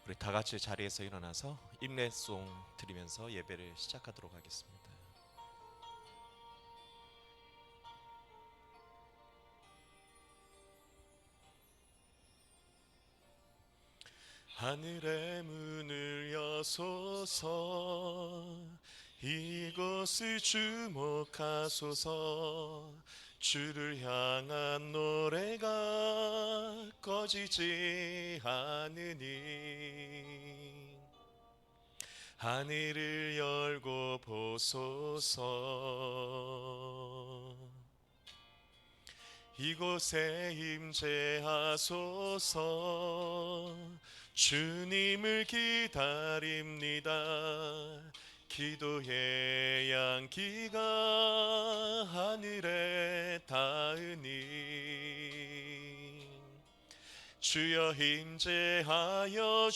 우리 다 같이 자리에서 일어나서 임례송 드리면서 예배를 시작하도록 하겠습니다. 하늘의 문을 여소서, 이곳을 주목하소서. 주를 향한 노래가 꺼지지 않으니 하늘을 열고 보소서. 이곳에 임재하소서. 주님을 기다립니다. 기도의 양기가 하늘에 닿으니 주여 임재하여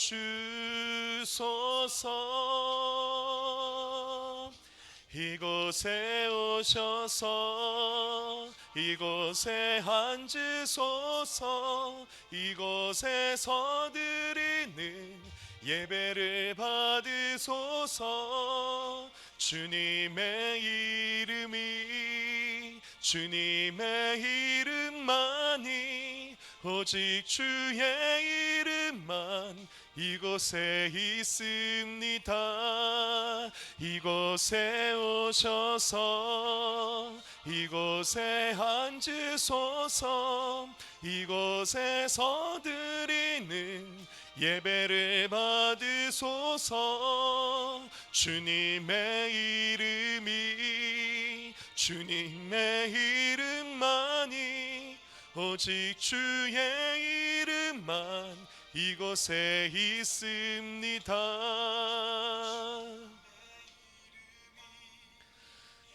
주소서. 이곳에 오셔서 이곳에 앉으소서. 이곳에서 드리는 예배를 받으소서. 주님의 이름만이 오직 주의 이름만 이곳에 있습니다. 이곳에 오셔서 이곳에 앉으소서. 이곳에서 드리는 예배를 받으소서. 주님의 이름만이 오직 주의 이름만 이곳에 있습니다.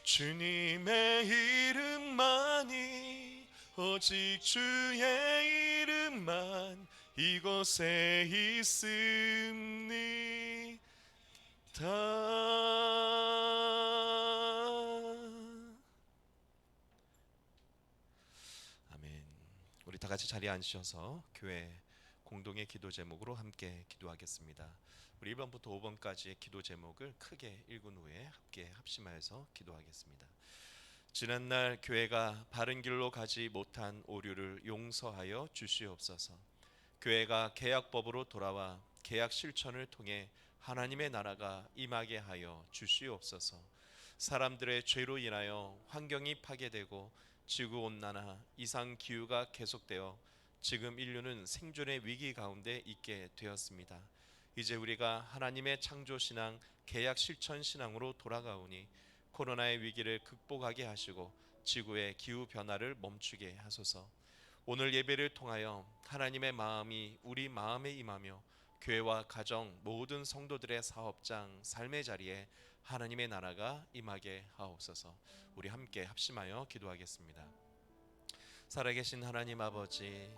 주님의 이름만이 오직 주의 이름만 이곳에 있습니다. 아멘. 우리 다 같이 자리에 앉으셔서 교회 공동의 기도 제목으로 함께 기도하겠습니다. 우리 1번부터 5번까지의 기도 제목을 크게 읽은 후에 함께 합심하여서 기도하겠습니다. 지난날 교회가 바른 길로 가지 못한 오류를 용서하여 주시옵소서. 교회가 계약법으로 돌아와 계약 실천을 통해 하나님의 나라가 임하게 하여 주시옵소서. 사람들의 죄로 인하여 환경이 파괴되고 지구온난화, 이상기후가 계속되어 지금 인류는 생존의 위기 가운데 있게 되었습니다. 이제 우리가 하나님의 창조신앙, 계약 실천신앙으로 돌아가오니 코로나의 위기를 극복하게 하시고 지구의 기후변화를 멈추게 하소서. 오늘 예배를 통하여 하나님의 마음이 우리 마음에 임하며 교회와 가정 모든 성도들의 사업장, 삶의 자리에 하나님의 나라가 임하게 하옵소서. 우리 함께 합심하여 기도하겠습니다. 살아계신 하나님 아버지,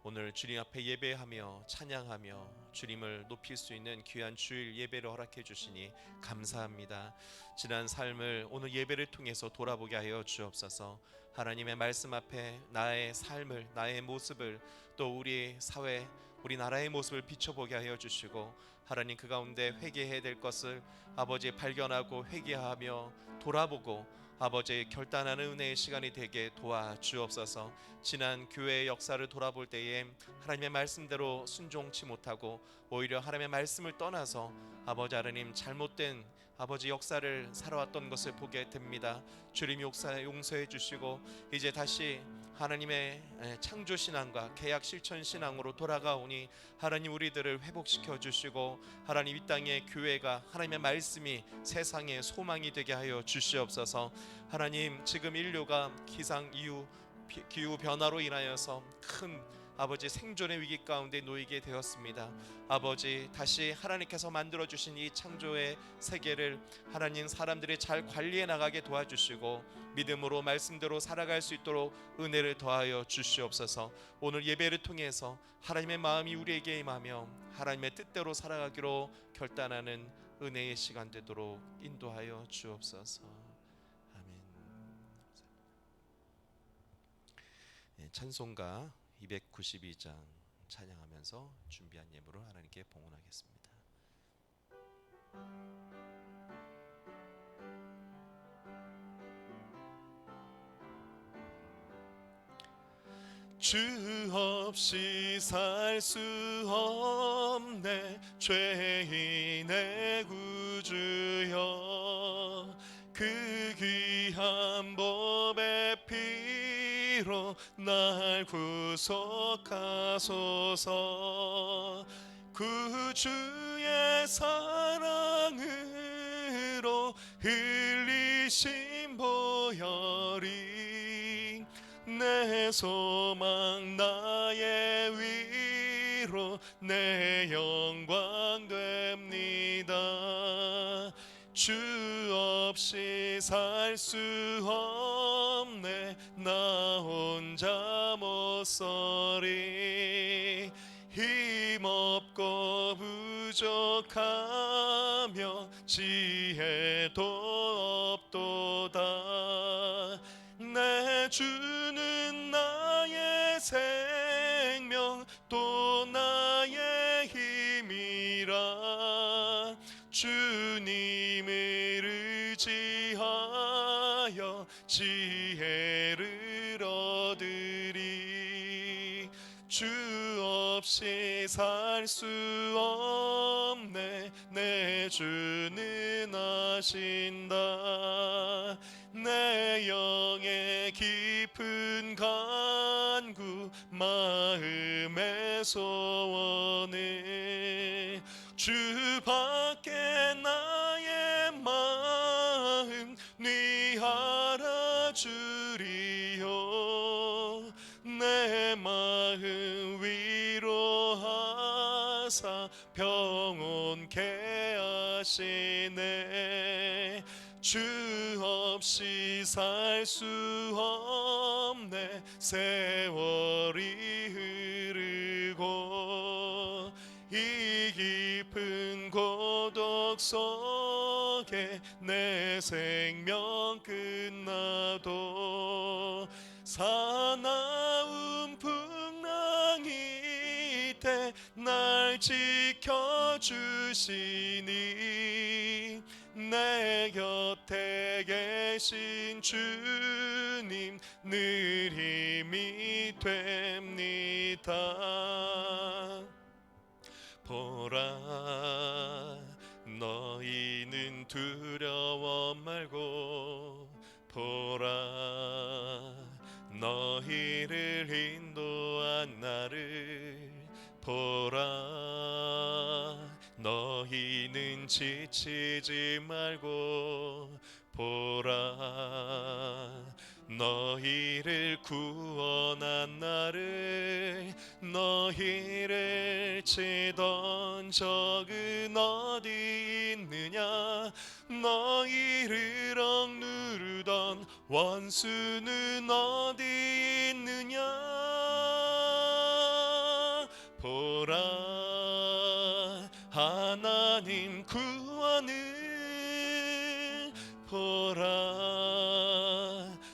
오늘 주님 앞에 예배하며 찬양하며 주님을 높일 수 있는 귀한 주일 예배를 허락해 주시니 감사합니다. 지난 삶을 오늘 예배를 통해서 돌아보게 하여 주옵소서. 하나님의 말씀 앞에 나의 삶을, 나의 모습을, 또 우리 사회, 우리 나라의 모습을 비춰보게 하여 주시고, 하나님 그 가운데 회개해야 될 것을 아버지 발견하고 회개하며 돌아보고 아버지의 결단하는 은혜의 시간이 되게 도와주옵소서. 지난 교회의 역사를 돌아볼 때에 하나님의 말씀대로 순종치 못하고 오히려 하나님의 말씀을 떠나서 아버지 하나님 잘못된 아버지 역사를 살아왔던 것을 보게 됩니다. 주님 용서해 주시고 이제 다시 하나님의 창조신앙과 계약 실천신앙으로 돌아가오니 하나님 우리들을 회복시켜 주시고 하나님 이 땅의 교회가 하나님의 말씀이 세상의 소망이 되게 하여 주시옵소서. 하나님 지금 인류가 기후 변화로 인하여서 큰 아버지 생존의 위기 가운데 놓이게 되었습니다. 아버지 다시 하나님께서 만들어주신 이 창조의 세계를 하나님 사람들이 잘 관리해 나가게 도와주시고 믿음으로 말씀대로 살아갈 수 있도록 은혜를 더하여 주시옵소서. 오늘 예배를 통해서 하나님의 마음이 우리에게 임하며 하나님의 뜻대로 살아가기로 결단하는 은혜의 시간 되도록 인도하여 주옵소서. 아멘. 찬송가 292장 찬양하면서 준비한 예물을 하나님께 봉헌하겠습니다. 주 없이 살 수 없네 죄인의 구주여, 그 귀한 법의 피로 날 구속하소서. 구주의 사랑으로 흘리신 보혈이 내 소망 나의 위로 내 영광 됩니다. 주 없이 살 수 없네 나 혼자 못 서리. 힘없고 부족하며 지혜도 없도다. 내 주는 나의 생명 또 나의 힘이라. 주님을 의지하여 지혜를 얻으리. 주 없이 살 수 없네 내 주는 아신다. 내 영의 깊은 간구 마음의 소원을 주밖에 나의 마음 네 알아주리요. 내 마음 위로하사 평온케 하시네. 주 없이 살 수 없네 세월이 흐르고 이 깊은 고독 속에 내 생명 끝나도 사나운 풍랑이 때 날 지켜주시니 내 곁에 계신 주님 늘 힘이 됩니다. 보라 너희는 두려워 말고 보라 너희를 인도한 나를 보라 너희는 지치지 말고 보라 너희를 구원한 나를. 너희를 치던 적은 어디 있느냐. 너희를 억누르던 원수는 어디 있느냐. 보라 하나님 구원을 보라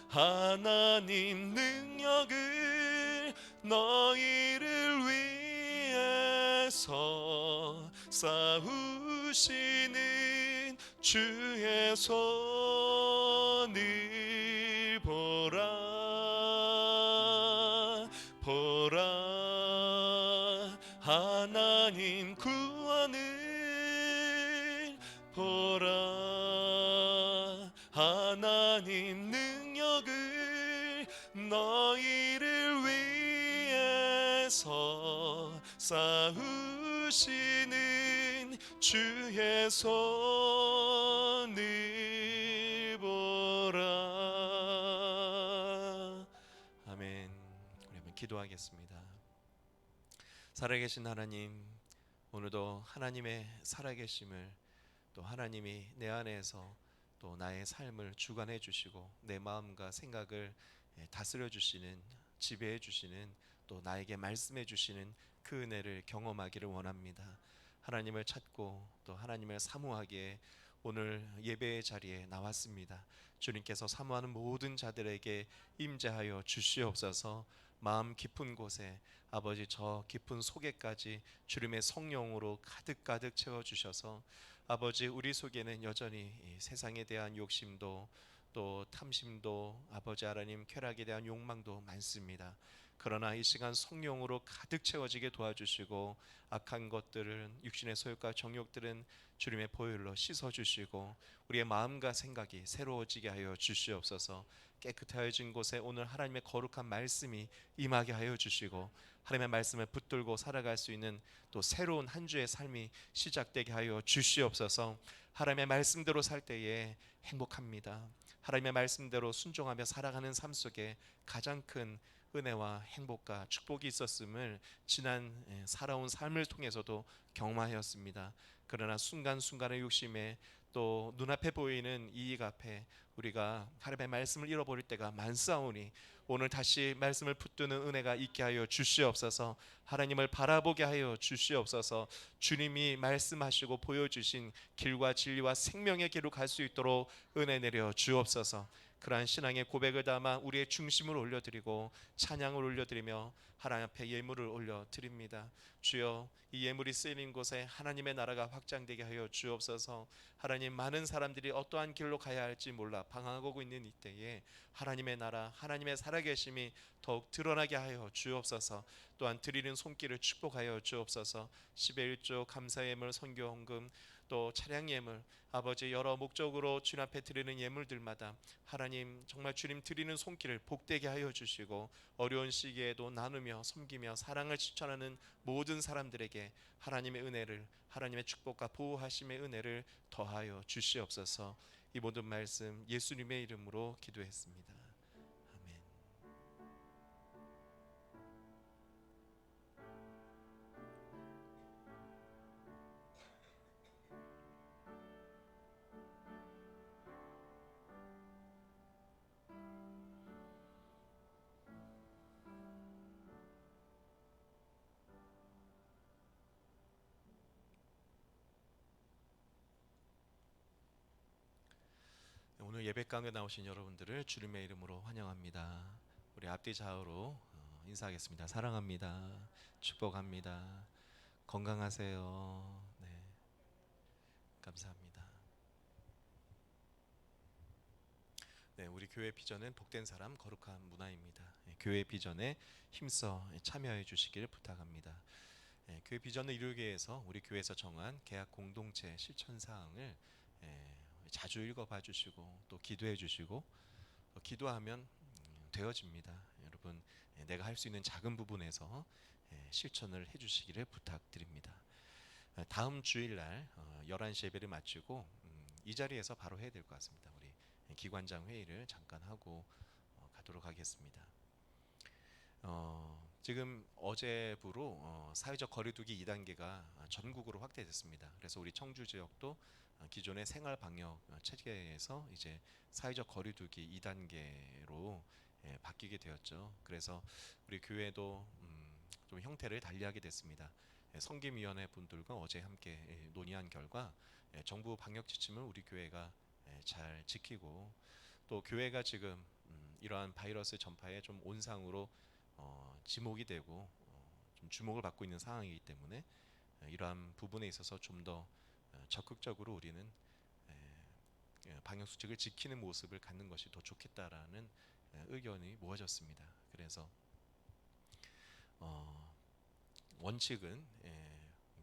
하나님 능력을 너희를 위해서 싸우시는 주의 손을 보라 보라 하나님 구원을 보라 하나님 능력을 너희를 위해서 싸우시는 주의 손을 보라. 아멘. 우리 한번 기도하겠습니다. 살아계신 하나님, 오늘도 하나님의 살아계심을 또 하나님이 내 안에서 또 나의 삶을 주관해 주시고 내 마음과 생각을 다스려 주시는, 지배해 주시는, 또 나에게 말씀해 주시는 그 은혜를 경험하기를 원합니다. 하나님을 찾고 또 하나님을 사모하기에 오늘 예배의 자리에 나왔습니다. 주님께서 사모하는 모든 자들에게 임재하여 주시옵소서. 마음 깊은 곳에 아버지 저 깊은 속에까지 주님의 성령으로 가득가득 채워주셔서 아버지 우리 속에는 여전히 이 세상에 대한 욕심도 또 탐심도 아버지 하나님 쾌락에 대한 욕망도 많습니다. 그러나 이 시간 성령으로 가득 채워지게 도와주시고 악한 것들은 육신의 소욕과 정욕들은 주님의 보혈로 씻어주시고 우리의 마음과 생각이 새로워지게 하여 주시옵소서. 깨끗해진 곳에 오늘 하나님의 거룩한 말씀이 임하게 하여 주시고 하나님의 말씀을 붙들고 살아갈 수 있는 또 새로운 한 주의 삶이 시작되게 하여 주시옵소서. 하나님의 말씀대로 살 때에 행복합니다. 하나님의 말씀대로 순종하며 살아가는 삶 속에 가장 큰 은혜와 행복과 축복이 있었음을 지난 살아온 삶을 통해서도 경험하였습니다. 그러나 순간순간의 욕심에 또 눈앞에 보이는 이익 앞에 우리가 하나님의 말씀을 잃어버릴 때가 많사오니 오늘 다시 말씀을 붙드는 은혜가 있게 하여 주시옵소서. 하나님을 바라보게 하여 주시옵소서. 주님이 말씀하시고 보여주신 길과 진리와 생명의 길로 갈 수 있도록 은혜 내려 주옵소서. 그러한 신앙의 고백을 담아 우리의 중심을 올려드리고 찬양을 올려드리며 하나님 앞에 예물을 올려드립니다. 주여 이 예물이 쓰이는 곳에 하나님의 나라가 확장되게 하여 주옵소서. 하나님 많은 사람들이 어떠한 길로 가야 할지 몰라 방황하고 있는 이때에 하나님의 나라 하나님의 살아계심이 더욱 드러나게 하여 주옵소서. 또한 드리는 손길을 축복하여 주옵소서. 10의 1조 감사 예물 선교 헌금 또 차량 예물 아버지 여러 목적으로 주님 앞에 드리는 예물들마다 하나님 정말 주님 드리는 손길을 복되게 하여 주시고 어려운 시기에도 나누며 섬기며 사랑을 실천하는 모든 사람들에게 하나님의 은혜를 하나님의 축복과 보호하심의 은혜를 더하여 주시옵소서. 이 모든 말씀 예수님의 이름으로 기도했습니다. 아멘. 오늘 예배강에 나오신 여러분들을 주님의 이름으로 환영합니다. 우리 앞뒤 좌우로 인사하겠습니다. 사랑합니다. 축복합니다. 건강하세요. 네, 감사합니다. 네, 우리 교회 비전은 복된 사람, 거룩한 문화입니다. 교회 비전에 힘써 참여해 주시기를 부탁합니다. 교회 비전을 이루기 위해서 우리 교회에서 정한 계약 공동체 실천 사항을 자주 읽어봐 주시고 또 기도해 주시고 기도하면 되어집니다. 여러분 내가 할 수 있는 작은 부분에서 실천을 해주시기를 부탁드립니다. 다음 주일날 11시 예배를 마치고 이 자리에서 바로 해야 될 것 같습니다. 우리 기관장 회의를 잠깐 하고 가도록 하겠습니다. 지금 어제부로 사회적 거리두기 2단계가 전국으로 확대됐습니다. 그래서 우리 청주 지역도 기존의 생활 방역 체계에서 이제 사회적 거리두기 2단계로 바뀌게 되었죠. 그래서 우리 교회도 좀 형태를 달리하게 됐습니다. 성김위원회 분들과 어제 함께 논의한 결과 정부 방역 지침을 우리 교회가 잘 지키고 또 교회가 지금 이러한 바이러스 전파에 좀 온상으로 지목이 되고 좀 주목을 받고 있는 상황이기 때문에 이러한 부분에 있어서 좀 더 적극적으로 우리는 방역 수칙을 지키는 모습을 갖는 것이 더 좋겠다라는 의견이 모아졌습니다. 그래서 원칙은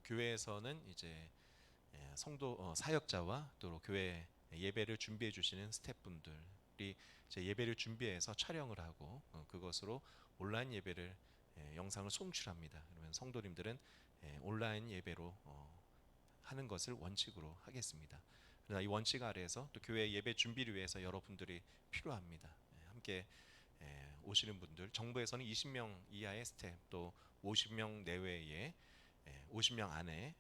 교회에서는 이제 성도 사역자와 또 교회 예배를 준비해 주시는 스태프분들이 이제 예배를 준비해서 촬영을 하고 그것으로 온라인 예배를 영상을 송출합니다. 그러면 성도님들은 온라인 예배로 하는 것을 원칙으로 하겠습니다. 그러나 이 원칙 아래에서 또 교회 예배 준비를 위해서 여러분들이 필요합니다. 함께 오시는 분들 정부에서는 20명 이하의 스텝 또 50명 내외의 50명 안에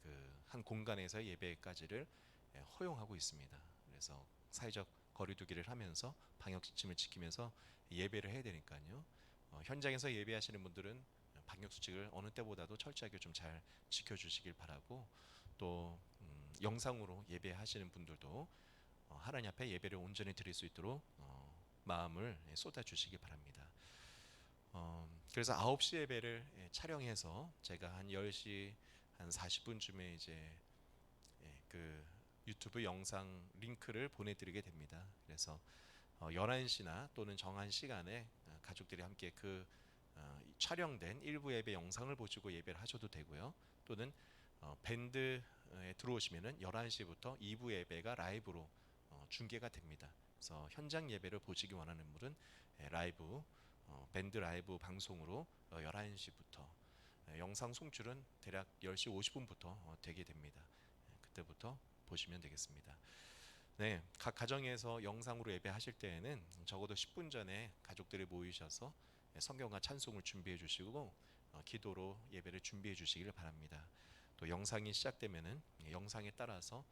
그 한 공간에서 예배까지를 허용하고 있습니다. 그래서 사회적 거리두기를 하면서 방역 지침을 지키면서 예배를 해야 되니까요. 현장에서 예배하시는 분들은 방역 수칙을 어느 때보다도 철저하게 좀 잘 지켜주시길 바라고 또 영상으로 예배하시는 분들도 하나님 앞에 예배를 온전히 드릴 수 있도록 마음을 쏟아주시기 바랍니다. 그래서 9시 예배를 촬영해서 제가 한 10시 한 40분쯤에 이제 그 유튜브 영상 링크를 보내드리게 됩니다. 그래서 11시나 또는 정한 시간에 가족들이 함께 그 촬영된 일부 예배 영상을 보시고 예배를 하셔도 되고요. 또는 밴드에 들어오시면은 11시부터 2부 예배가 라이브로 중계가 됩니다. 그래서 현장 예배를 보시기 원하는 분은 라이브 밴드 라이브 방송으로 11시부터 영상 송출은 대략 10시 50분부터 되게 됩니다. 그때부터 보시면 되겠습니다. 네, 각 가정에서 영상으로 예배하실 때에는 적어도 10분 전에 가족들이 모이셔서 성경과 찬송을 준비해 주시고 기도로 예배를 준비해 주시기를 바랍니다. 또 영상이 시작되면은 영상에 따라서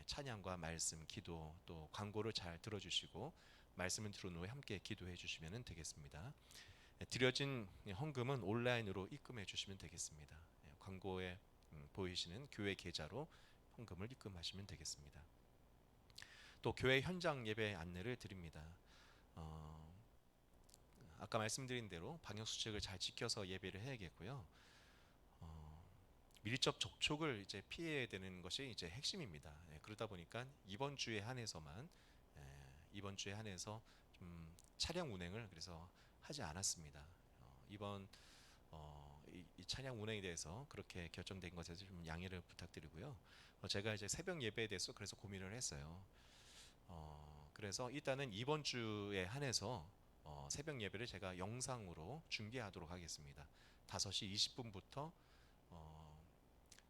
찬양과 말씀, 기도 또 광고를 잘 들어주시고 말씀을 들은 후에 함께 기도해 주시면 되겠습니다. 드려진 헌금은 온라인으로 입금해 주시면 되겠습니다. 광고에 보이시는 교회 계좌로 헌금을 입금하시면 되겠습니다. 또 교회 현장 예배 안내를 드립니다. 어, 아까 말씀드린 대로 방역 수칙을 잘 지켜서 예배를 해야겠고요. 밀접 접촉을 이제 피해야 되는 것이 이제 핵심입니다. 그러다 보니까 이번 주에 한해서 좀 차량 운행을 그래서 하지 않았습니다. 이번 이 차량 운행에 대해서 그렇게 결정된 것에 좀 양해를 부탁드리고요. 제가 이제 새벽 예배에 대해서 그래서 고민을 했어요. 그래서 일단은 이번 주에 한해서 새벽 예배를 제가 영상으로 중계하도록 하겠습니다. 5시 20분부터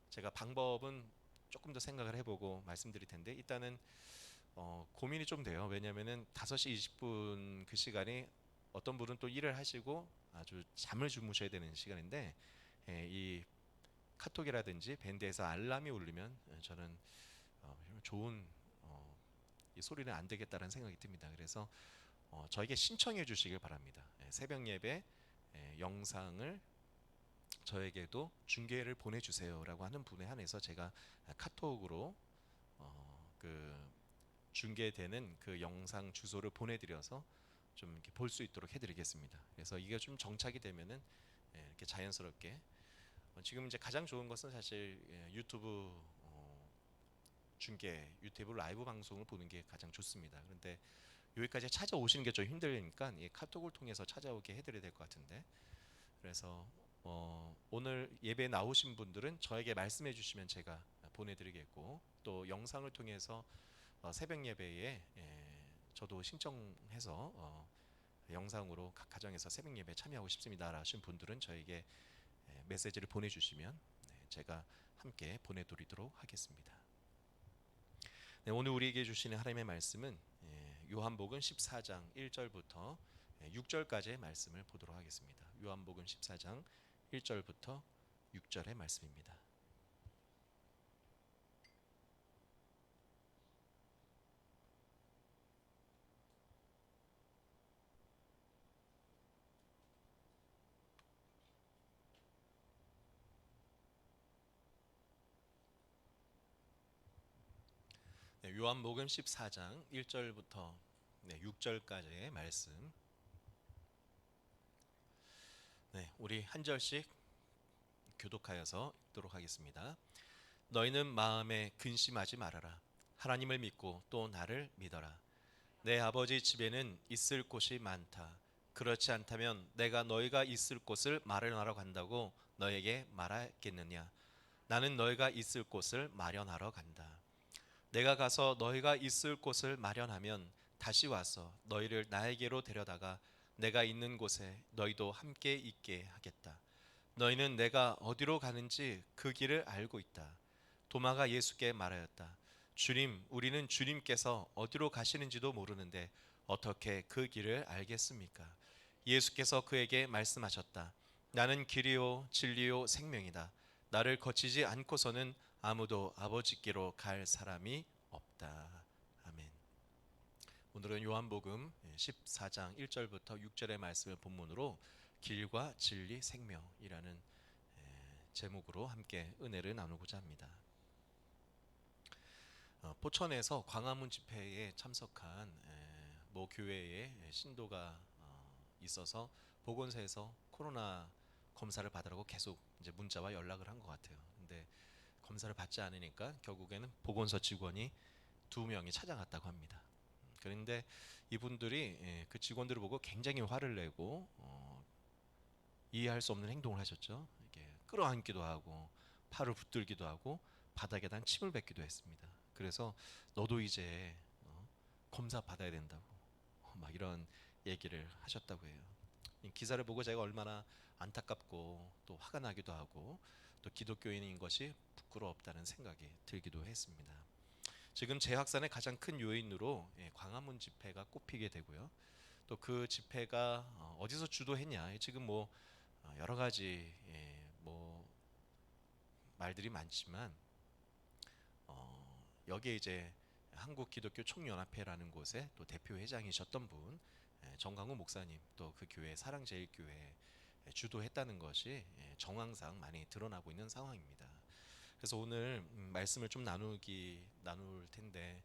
제가 방법은 조금 더 생각을 해보고 말씀드릴 텐데 일단은 고민이 좀 돼요. 왜냐하면은 5시 20분 그 시간이 어떤 분은 또 일을 하시고 아주 잠을 주무셔야 되는 시간인데 이 카톡이라든지 밴드에서 알람이 울리면 저는 좋은 이 소리는 안 되겠다라는 생각이 듭니다. 그래서 저에게 신청해 주시길 바랍니다. 새벽 예배 영상을 저에게도 중계를 보내주세요라고 하는 분에 한해서 제가 카톡으로 그 중계되는 그 영상 주소를 보내드려서 좀 이렇게 볼 수 있도록 해드리겠습니다. 그래서 이게 좀 정착이 되면은 이렇게 자연스럽게 지금 이제 가장 좋은 것은 사실 유튜브 중계, 유튜브 라이브 방송을 보는 게 가장 좋습니다. 그런데 여기까지 찾아오시는 게 좀 힘들니까 이 카톡을 통해서 찾아오게 해드려야 될 것 같은데 그래서 오늘 예배 나오신 분들은 저에게 말씀해 주시면 제가 보내드리겠고 또 영상을 통해서 새벽 예배에 저도 신청해서 영상으로 각 가정에서 새벽 예배 참여하고 싶습니다 하신 분들은 저에게 메시지를 보내주시면 제가 함께 보내드리도록 하겠습니다. 네, 오늘 우리에게 주시는 하나님의 말씀은 요한복음 14장 1절부터 6절까지의 말씀을 보도록 하겠습니다. 요한복음 14장 1절부터 6절의 말씀입니다. 네, 요한복음 14장 1절부터 6절까지의 말씀. 네, 우리 한 절씩 교독하여서 읽도록 하겠습니다. 너희는 마음에 근심하지 말아라. 하나님을 믿고 또 나를 믿어라. 내 아버지 집에는 있을 곳이 많다. 그렇지 않다면 내가 너희가 있을 곳을 마련하러 간다고 너에게 말하겠느냐? 나는 너희가 있을 곳을 마련하러 간다. 내가 가서 너희가 있을 곳을 마련하면 다시 와서 너희를 나에게로 데려다가 내가 있는 곳에 너희도 함께 있게 하겠다. 너희는 내가 어디로 가는지 그 길을 알고 있다. 도마가 예수께 말하였다. 주님, 우리는 주님께서 어디로 가시는지도 모르는데 어떻게 그 길을 알겠습니까? 예수께서 그에게 말씀하셨다. 나는 길이요 진리요 생명이다. 나를 거치지 않고서는 아무도 아버지께로 갈 사람이 없다. 아멘. 오늘은 요한복음 14장 1절부터 6절의 말씀을 본문으로 길과 진리 생명이라는 제목으로 함께 은혜를 나누고자 합니다. 포천에서 광화문 집회에 참석한 모 교회의 신도가 있어서 보건소에서 코로나 검사를 받으라고 계속 이제 문자와 연락을 한 것 같아요. 근데 검사를 받지 않으니까 결국에는 보건소 직원이 2명이 찾아갔다고 합니다. 그런데 이분들이 그 직원들을 보고 굉장히 화를 내고 이해할 수 없는 행동을 하셨죠. 이게 끌어안기도 하고 팔을 붙들기도 하고 바닥에다 침을 뱉기도 했습니다. 그래서 너도 이제 검사 받아야 된다고 막 이런 얘기를 하셨다고 해요. 이 기사를 보고 제가 얼마나 안타깝고 또 화가 나기도 하고 또 기독교인인 것이 부끄럽다는 생각이 들기도 했습니다. 지금 재확산의 가장 큰 요인으로 광화문 집회가 꼽히게 되고요. 또 그 집회가 어디서 주도했냐? 지금 뭐 여러 가지 뭐 말들이 많지만 여기에 이제 한국 기독교 총연합회라는 곳에 또 대표 회장이셨던 분 정강훈 목사님 또 그 교회 사랑제일교회 주도했다는 것이 정황상 많이 드러나고 있는 상황입니다. 그래서 오늘 말씀을 좀 나눌 텐데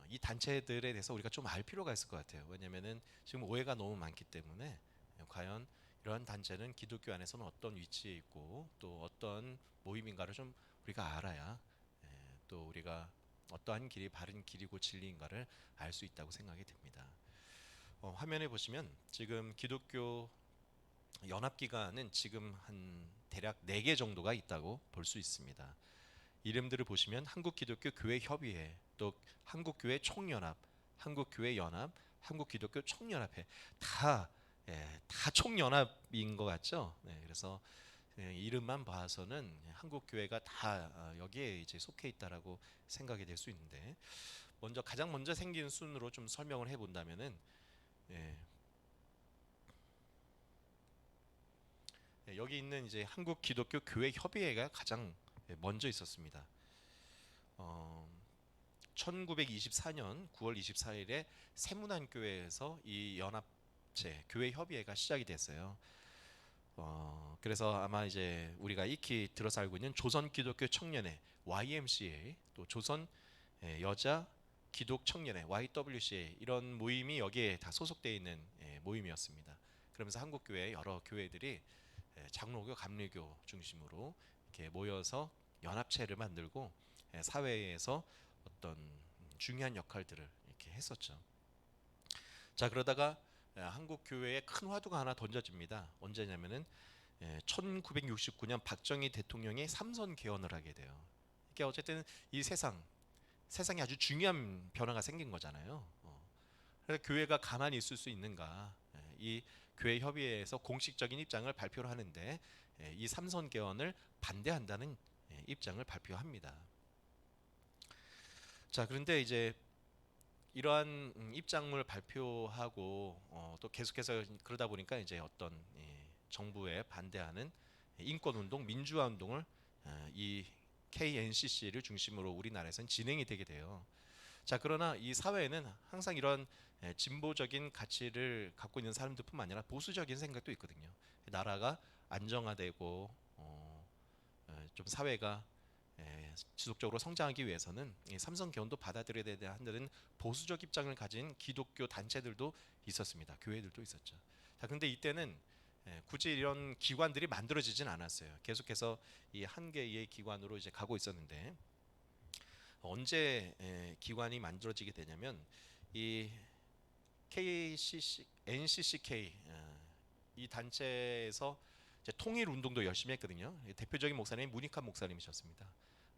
이 단체들에 대해서 우리가 좀 알 필요가 있을 것 같아요. 왜냐하면은 지금 오해가 너무 많기 때문에 과연 이러한 단체는 기독교 안에서는 어떤 위치에 있고 또 어떤 모임인가를 좀 우리가 알아야 또 우리가 어떠한 길이 바른 길이고 진리인가를 알 수 있다고 생각이 됩니다. 화면에 보시면 지금 기독교 연합기관은 지금 한 대략 4개 정도가 있다고 볼 수 있습니다. 이름들을 보시면 한국기독교교회협의회, 또 한국교회총연합, 한국교회연합, 한국기독교총연합회 다 다 총연합인 것 같죠? 네, 그래서 이름만 봐서는 한국 교회가 다 여기에 이제 속해 있다라고 생각이 될 수 있는데 가장 먼저 생긴 순으로 좀 설명을 해본다면은 예, 여기 있는 이제 한국 기독교 교회 협의회가 가장 먼저 있었습니다. 어, 1924년 9월 24일에 세문안교회에서 이 연합체 교회 협의회가 시작이 됐어요. 그래서 아마 이제 우리가 익히 들어서 알고 있는 조선 기독교 청년회 YMCA 또 조선 여자 기독 청년회 YWCA 이런 모임이 여기에 다 소속되어 있는 모임이었습니다. 그러면서 한국 교회 여러 교회들이 장로교, 감리교 중심으로 이렇게 모여서 연합체를 만들고 사회에서 어떤 중요한 역할들을 이렇게 했었죠. 자 그러다가 한국 교회에 큰 화두가 하나 던져집니다. 언제냐면은 1969년 박정희 대통령이 삼선 개헌을 하게 돼요. 이게 어쨌든 이 세상에 아주 중요한 변화가 생긴 거잖아요. 그래서 교회가 가만히 있을 수 있는가? 이 교회 협의회에서 공식적인 입장을 발표를 하는데 이 삼선 개헌을 반대한다는 입장을 발표합니다. 자 그런데 이제 이러한 입장을 발표하고 또 계속해서 그러다 보니까 이제 어떤 정부에 반대하는 인권운동, 민주화운동을 이 KNCC를 중심으로 우리나라에서는 진행이 되게 돼요. 자 그러나 이 사회에는 항상 이런 진보적인 가치를 갖고 있는 사람들뿐만 아니라 보수적인 생각도 있거든요. 나라가 안정화되고 좀 사회가 지속적으로 성장하기 위해서는 이 삼성 개헌도 받아들여야 하는 보수적 입장을 가진 기독교 단체들도 있었습니다. 교회들도 있었죠. 자, 근데 이때는 굳이 이런 기관들이 만들어지진 않았어요. 계속해서 이 한 개의 기관으로 이제 가고 있었는데 언제 기관이 만들어지게 되냐면 이 KCC, NCCK 이 단체에서 이제 통일 운동도 열심히 했거든요. 대표적인 목사님이 문익환 목사님이셨습니다.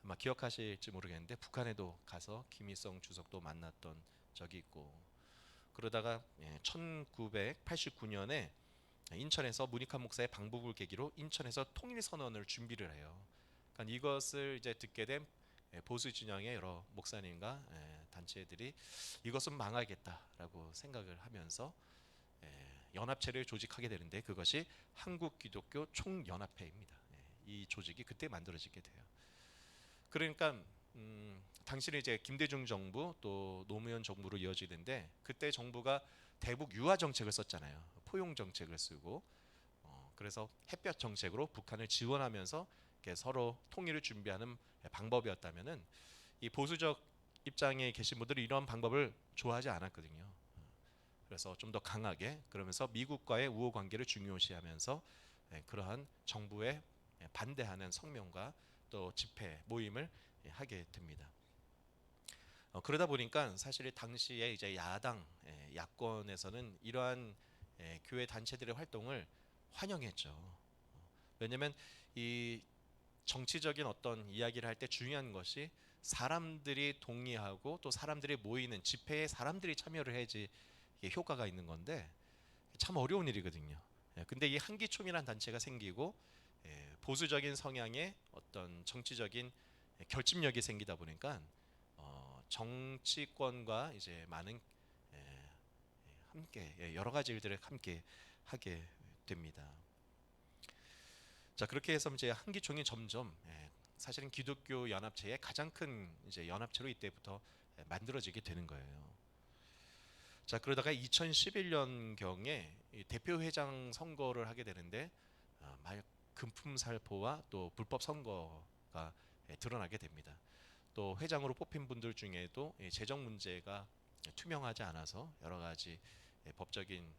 아마 기억하실지 모르겠는데 북한에도 가서 김일성 주석도 만났던 적이 있고 그러다가 1989년에 인천에서 문익환 목사의 방북을 계기로 인천에서 통일 선언을 준비를 해요. 그러니까 이것을 이제 듣게 된 보수 진영의 여러 목사님과 단체들이 이것은 망하겠다라고 생각을 하면서 연합체를 조직하게 되는데 그것이 한국기독교 총연합회입니다. 이 조직이 그때 만들어지게 돼요. 그러니까 당시는 이제 김대중 정부 또 노무현 정부로 이어지는데 그때 정부가 대북 유화 정책을 썼잖아요. 포용 정책을 쓰고 그래서 햇볕 정책으로 북한을 지원하면서 서로 통일을 준비하는 방법이었다면은 이 보수적 입장에 계신 분들이 이런 방법을 좋아하지 않았거든요. 그래서 좀 더 강하게 그러면서 미국과의 우호 관계를 중요시하면서 그러한 정부에 반대하는 성명과 또 집회 모임을 하게 됩니다. 그러다 보니까 사실 당시에 이제 야당 야권에서는 이러한 교회 단체들의 활동을 환영했죠. 왜냐하면 이 정치적인 어떤 이야기를 할 때 중요한 것이 사람들이 동의하고 또 사람들이 모이는 집회에 사람들이 참여를 해야지 이게 효과가 있는 건데 참 어려운 일이거든요. 근데 이 한기총이라는 단체가 생기고 보수적인 성향의 어떤 정치적인 결집력이 생기다 보니까 정치권과 이제 많은 함께 여러 가지 일들을 함께 하게 됩니다. 자, 그렇게 해서 이제 한기총이 점점 사실은 기독교 연합체의 가장 큰 이제 연합체로 이때부터 만들어지게 되는 거예요. 자, 그러다가 2011년 경에 대표 회장 선거를 하게 되는데 말 금품살포와 또 불법 선거가 드러나게 됩니다. 또 회장으로 뽑힌 분들 중에도 재정 문제가 투명하지 않아서 여러 가지 법적인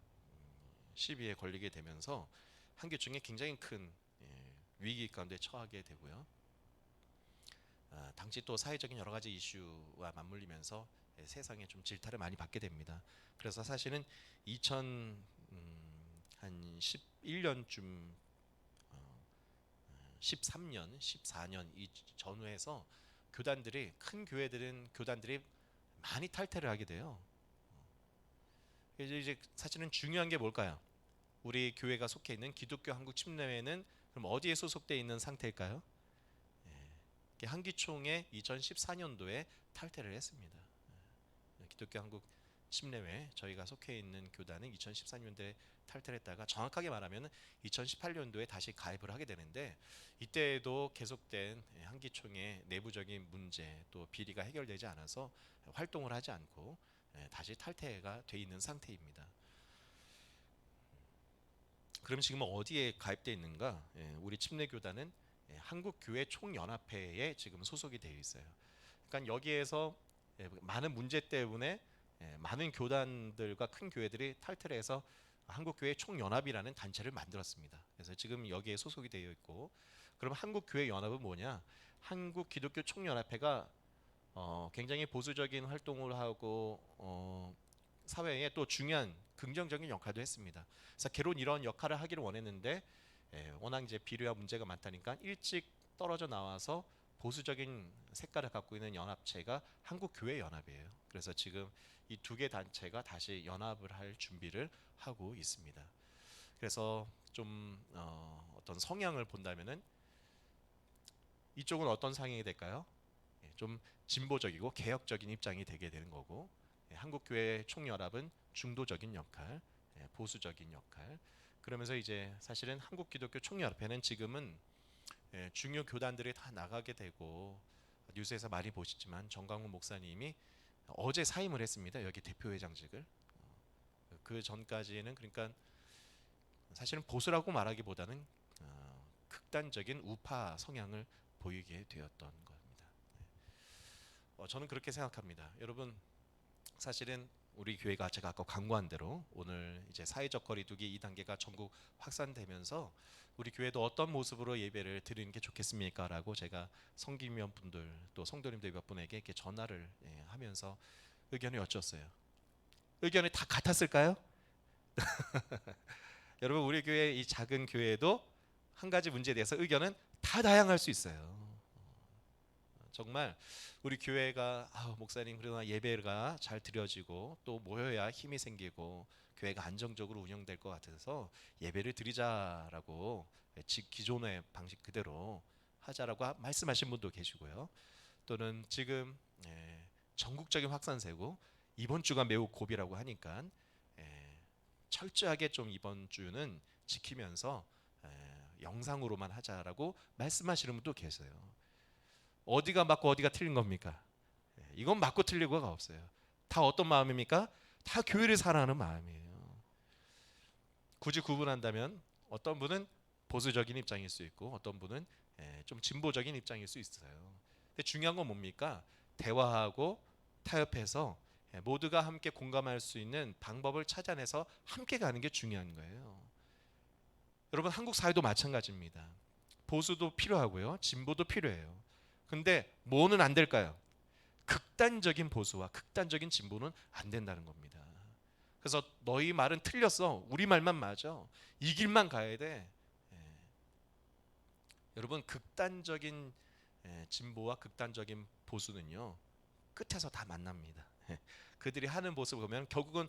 시비에 걸리게 되면서 한교총이 굉장히 큰 위기 가운데 처하게 되고요. 당시 또 사회적인 여러 가지 이슈와 맞물리면서 세상에 좀 질타를 많이 받게 됩니다. 그래서 사실은 2011년쯤 13년, 14년 이 전후에서 교단들이 큰 교단들이 많이 탈퇴를 하게 돼요. 이제 사실은 중요한 게 뭘까요? 우리 교회가 속해 있는 기독교 한국 침례회는 그럼 어디에 소속되어 있는 상태일까요? 한기총에 2014년도에 탈퇴를 했습니다. 기독교 한국 침례회 저희가 속해 있는 교단은 2014년도에 탈퇴를 했다가 정확하게 말하면 2018년도에 다시 가입을 하게 되는데 이때에도 계속된 한기총의 내부적인 문제 또 비리가 해결되지 않아서 활동을 하지 않고 다시 탈퇴가 돼 있는 상태입니다. 그럼 지금 어디에 가입되어 있는가? 우리 침례교단은 한국교회 총연합회에 지금 소속이 되어 있어요. 그러니까 여기에서 많은 문제 때문에 많은 교단들과 큰 교회들이 탈퇴를 해서 한국교회 총연합이라는 단체를 만들었습니다. 그래서 지금 여기에 소속이 되어 있고, 그럼 한국교회 연합은 뭐냐? 한국 기독교 총연합회가 굉장히 보수적인 활동을 하고 사회에 또 중요한 긍정적인 역할도 했습니다. 그래서 개론 이런 역할을 하기를 원했는데 워낙 이제 비리와 문제가 많다니까 일찍 떨어져 나와서 보수적인 색깔을 갖고 있는 연합체가 한국교회연합이에요. 그래서 지금 이 두 개 단체가 다시 연합을 할 준비를 하고 있습니다. 그래서 좀 어떤 성향을 본다면은 이쪽은 어떤 상황이 될까요? 좀 진보적이고 개혁적인 입장이 되게 되는 거고 한국교회 총연합은 중도적인 역할, 보수적인 역할. 그러면서 이제 사실은 한국기독교 총연합회는 지금은 중요 교단들이 다 나가게 되고 뉴스에서 많이 보시지만 정광훈 목사님이 어제 사임을 했습니다. 여기 대표회장직을. 그 전까지는 그러니까 사실은 보수라고 말하기보다는 극단적인 우파 성향을 보이게 되었던 겁니다. 저는 그렇게 생각합니다. 여러분 사실은 우리 교회가 제가 아까 광고한 대로 오늘 이제 사회적 거리두기 2단계가 전국 확산되면서 우리 교회도 어떤 모습으로 예배를 드리는 게 좋겠습니까? 라고 제가 성김위원분들 또 성도님들 몇 분에게 이렇게 전화를 하면서 의견을 여쭈었어요. 의견이 다 같았을까요? 여러분 우리 교회 이 작은 교회도 한 가지 문제에 대해서 의견은 다 다양할 수 있어요. 정말 우리 교회가 목사님 그러나 예배가 잘 드려지고 또 모여야 힘이 생기고 교회가 안정적으로 운영될 것 같아서 예배를 드리자라고 기존의 방식 그대로 하자라고 말씀하신 분도 계시고요. 또는 지금 전국적인 확산세고 이번 주가 매우 고비라고 하니까 철저하게 좀 이번 주는 지키면서 영상으로만 하자라고 말씀하시는 분도 계세요. 어디가 맞고 어디가 틀린 겁니까? 이건 맞고 틀리고가 없어요. 다 어떤 마음입니까? 다 교회를 사랑하는 마음이에요. 굳이 구분한다면 어떤 분은 보수적인 입장일 수 있고 어떤 분은 좀 진보적인 입장일 수 있어요. 근데 중요한 건 뭡니까? 대화하고 타협해서 모두가 함께 공감할 수 있는 방법을 찾아내서 함께 가는 게 중요한 거예요. 여러분 한국 사회도 마찬가지입니다. 보수도 필요하고요. 진보도 필요해요. 근데 뭐는 안 될까요? 극단적인 보수와 극단적인 진보는 안 된다는 겁니다. 그래서 너희 말은 틀렸어. 우리 말만 맞아. 이 길만 가야 돼. 예. 여러분 극단적인 진보와 극단적인 보수는요. 끝에서 다 만납니다. 예. 그들이 하는 모습을 보면 결국은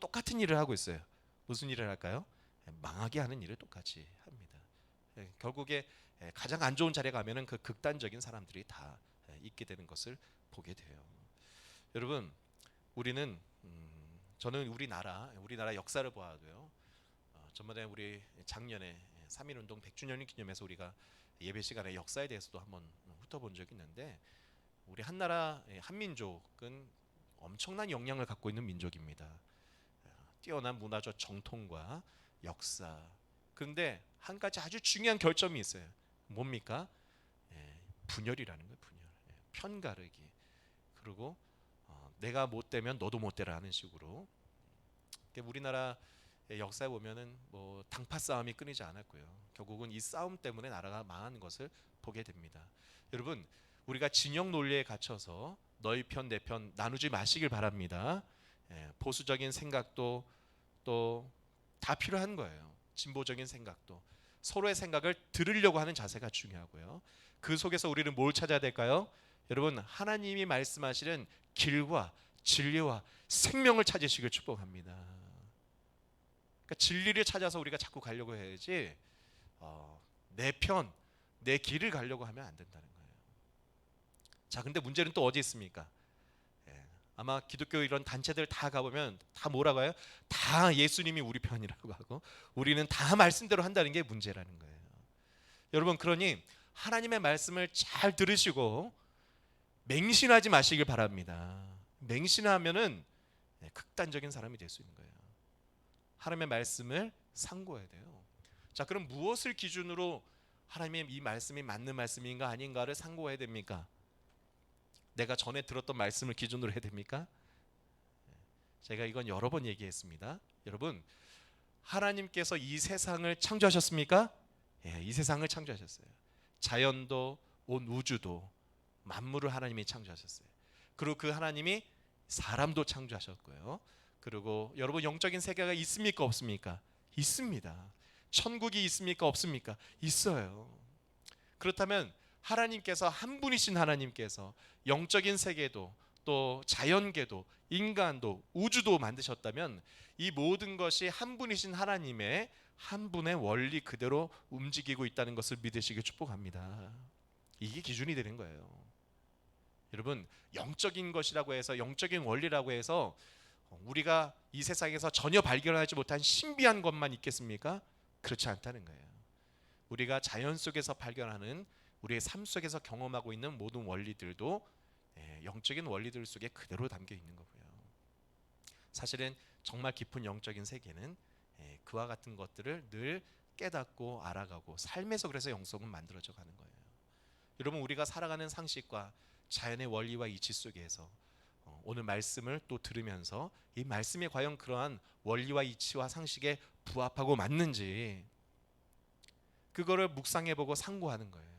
똑같은 일을 하고 있어요. 무슨 일을 할까요? 망하게 하는 일을 똑같이 합니다. 결국에 가장 안 좋은 자리에 가면은 그 극단적인 사람들이 다 있게 되는 것을 보게 돼요. 여러분, 우리는 저는 우리나라 역사를 보아도요. 전번에 우리 작년에 3.1운동 100주년을 기념해서 우리가 예배 시간에 역사에 대해서도 한번 훑어본 적이 있는데 우리 한나라 한민족은 엄청난 영향을 갖고 있는 민족입니다. 뛰어난 문화적 정통과 역사. 그런데 한 가지 아주 중요한 결점이 있어요. 뭡니까? 분열이라는 거예요. 분열. 편가르기. 그리고 내가 못 되면 너도 못 되라는 식으로. 우리나라 역사에 보면은 뭐 당파 싸움이 끊이지 않았고요. 결국은 이 싸움 때문에 나라가 망한 것을 보게 됩니다. 여러분, 우리가 진영 논리에 갇혀서 너희 편 내 편 나누지 마시길 바랍니다. 보수적인 생각도 또 다 필요한 거예요. 진보적인 생각도 서로의 생각을 들으려고 하는 자세가 중요하고요. 그 속에서 우리는 뭘 찾아야 될까요? 여러분 하나님이 말씀하시는 길과 진리와 생명을 찾으시길 축복합니다. 그러니까 진리를 찾아서 우리가 자꾸 가려고 해야지 내 편, 내 길을 가려고 하면 안 된다는 거예요. 자, 근데 문제는 또 어디 있습니까? 아마 기독교 이런 단체들 다 가보면 다 뭐라고 해요? 다 예수님이 우리 편이라고 하고 우리는 다 말씀대로 한다는 게 문제라는 거예요. 여러분 그러니 하나님의 말씀을 잘 들으시고 맹신하지 마시길 바랍니다. 맹신하면은 극단적인 사람이 될 수 있는 거예요. 하나님의 말씀을 상고해야 돼요. 자, 그럼 무엇을 기준으로 하나님의 이 말씀이 맞는 말씀인가 아닌가를 상고해야 됩니까? 내가 전에 들었던 말씀을 기준으로 해야 됩니까? 제가 이건 여러 번 얘기했습니다. 여러분, 하나님께서 이 세상을 창조하셨습니까? 예, 이 세상을 창조하셨어요. 자연도 온 우주도 만물을 하나님이 창조하셨어요. 그리고 그 하나님이 사람도 창조하셨고요. 그리고 여러분 영적인 세계가 있습니까 없습니까? 있습니다. 천국이 있습니까 없습니까? 있어요. 그렇다면 하나님께서 한 분이신 하나님께서 영적인 세계도 또 자연계도 인간도 우주도 만드셨다면 이 모든 것이 한 분이신 하나님의 한 분의 원리 그대로 움직이고 있다는 것을 믿으시길 축복합니다. 이게 기준이 되는 거예요. 여러분 영적인 것이라고 해서 영적인 원리라고 해서 우리가 이 세상에서 전혀 발견하지 못한 신비한 것만 있겠습니까? 그렇지 않다는 거예요. 우리가 자연 속에서 발견하는 우리의 삶 속에서 경험하고 있는 모든 원리들도 영적인 원리들 속에 그대로 담겨 있는 거고요. 사실은 정말 깊은 영적인 세계는 그와 같은 것들을 늘 깨닫고 알아가고 삶에서 그래서 영성은 만들어져 가는 거예요. 여러분 우리가 살아가는 상식과 자연의 원리와 이치 속에서 오늘 말씀을 또 들으면서 이 말씀이 과연 그러한 원리와 이치와 상식에 부합하고 맞는지 그거를 묵상해보고 상고하는 거예요.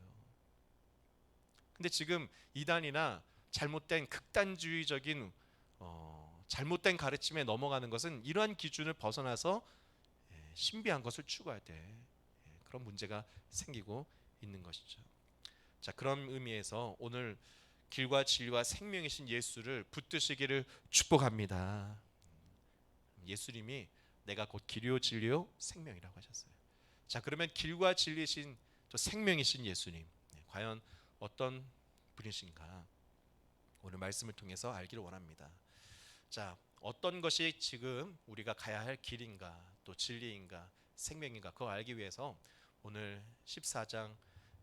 근데 지금 이단이나 잘못된 극단주의적인 잘못된 가르침에 넘어가는 것은 이러한 기준을 벗어나서 신비한 것을 추구할 때 그런 문제가 생기고 있는 것이죠. 자, 그런 의미에서 오늘 길과 진리와 생명이신 예수를 붙드시기를 축복합니다. 예수님이 내가 곧 길이요 진리요 생명이라고 하셨어요. 자, 그러면 길과 진리신 또 생명이신 예수님 과연 어떤 분이신가 오늘 말씀을 통해서 알기를 원합니다. 자, 어떤 것이 지금 우리가 가야 할 길인가 또 진리인가 생명인가 그거 알기 위해서 오늘 14장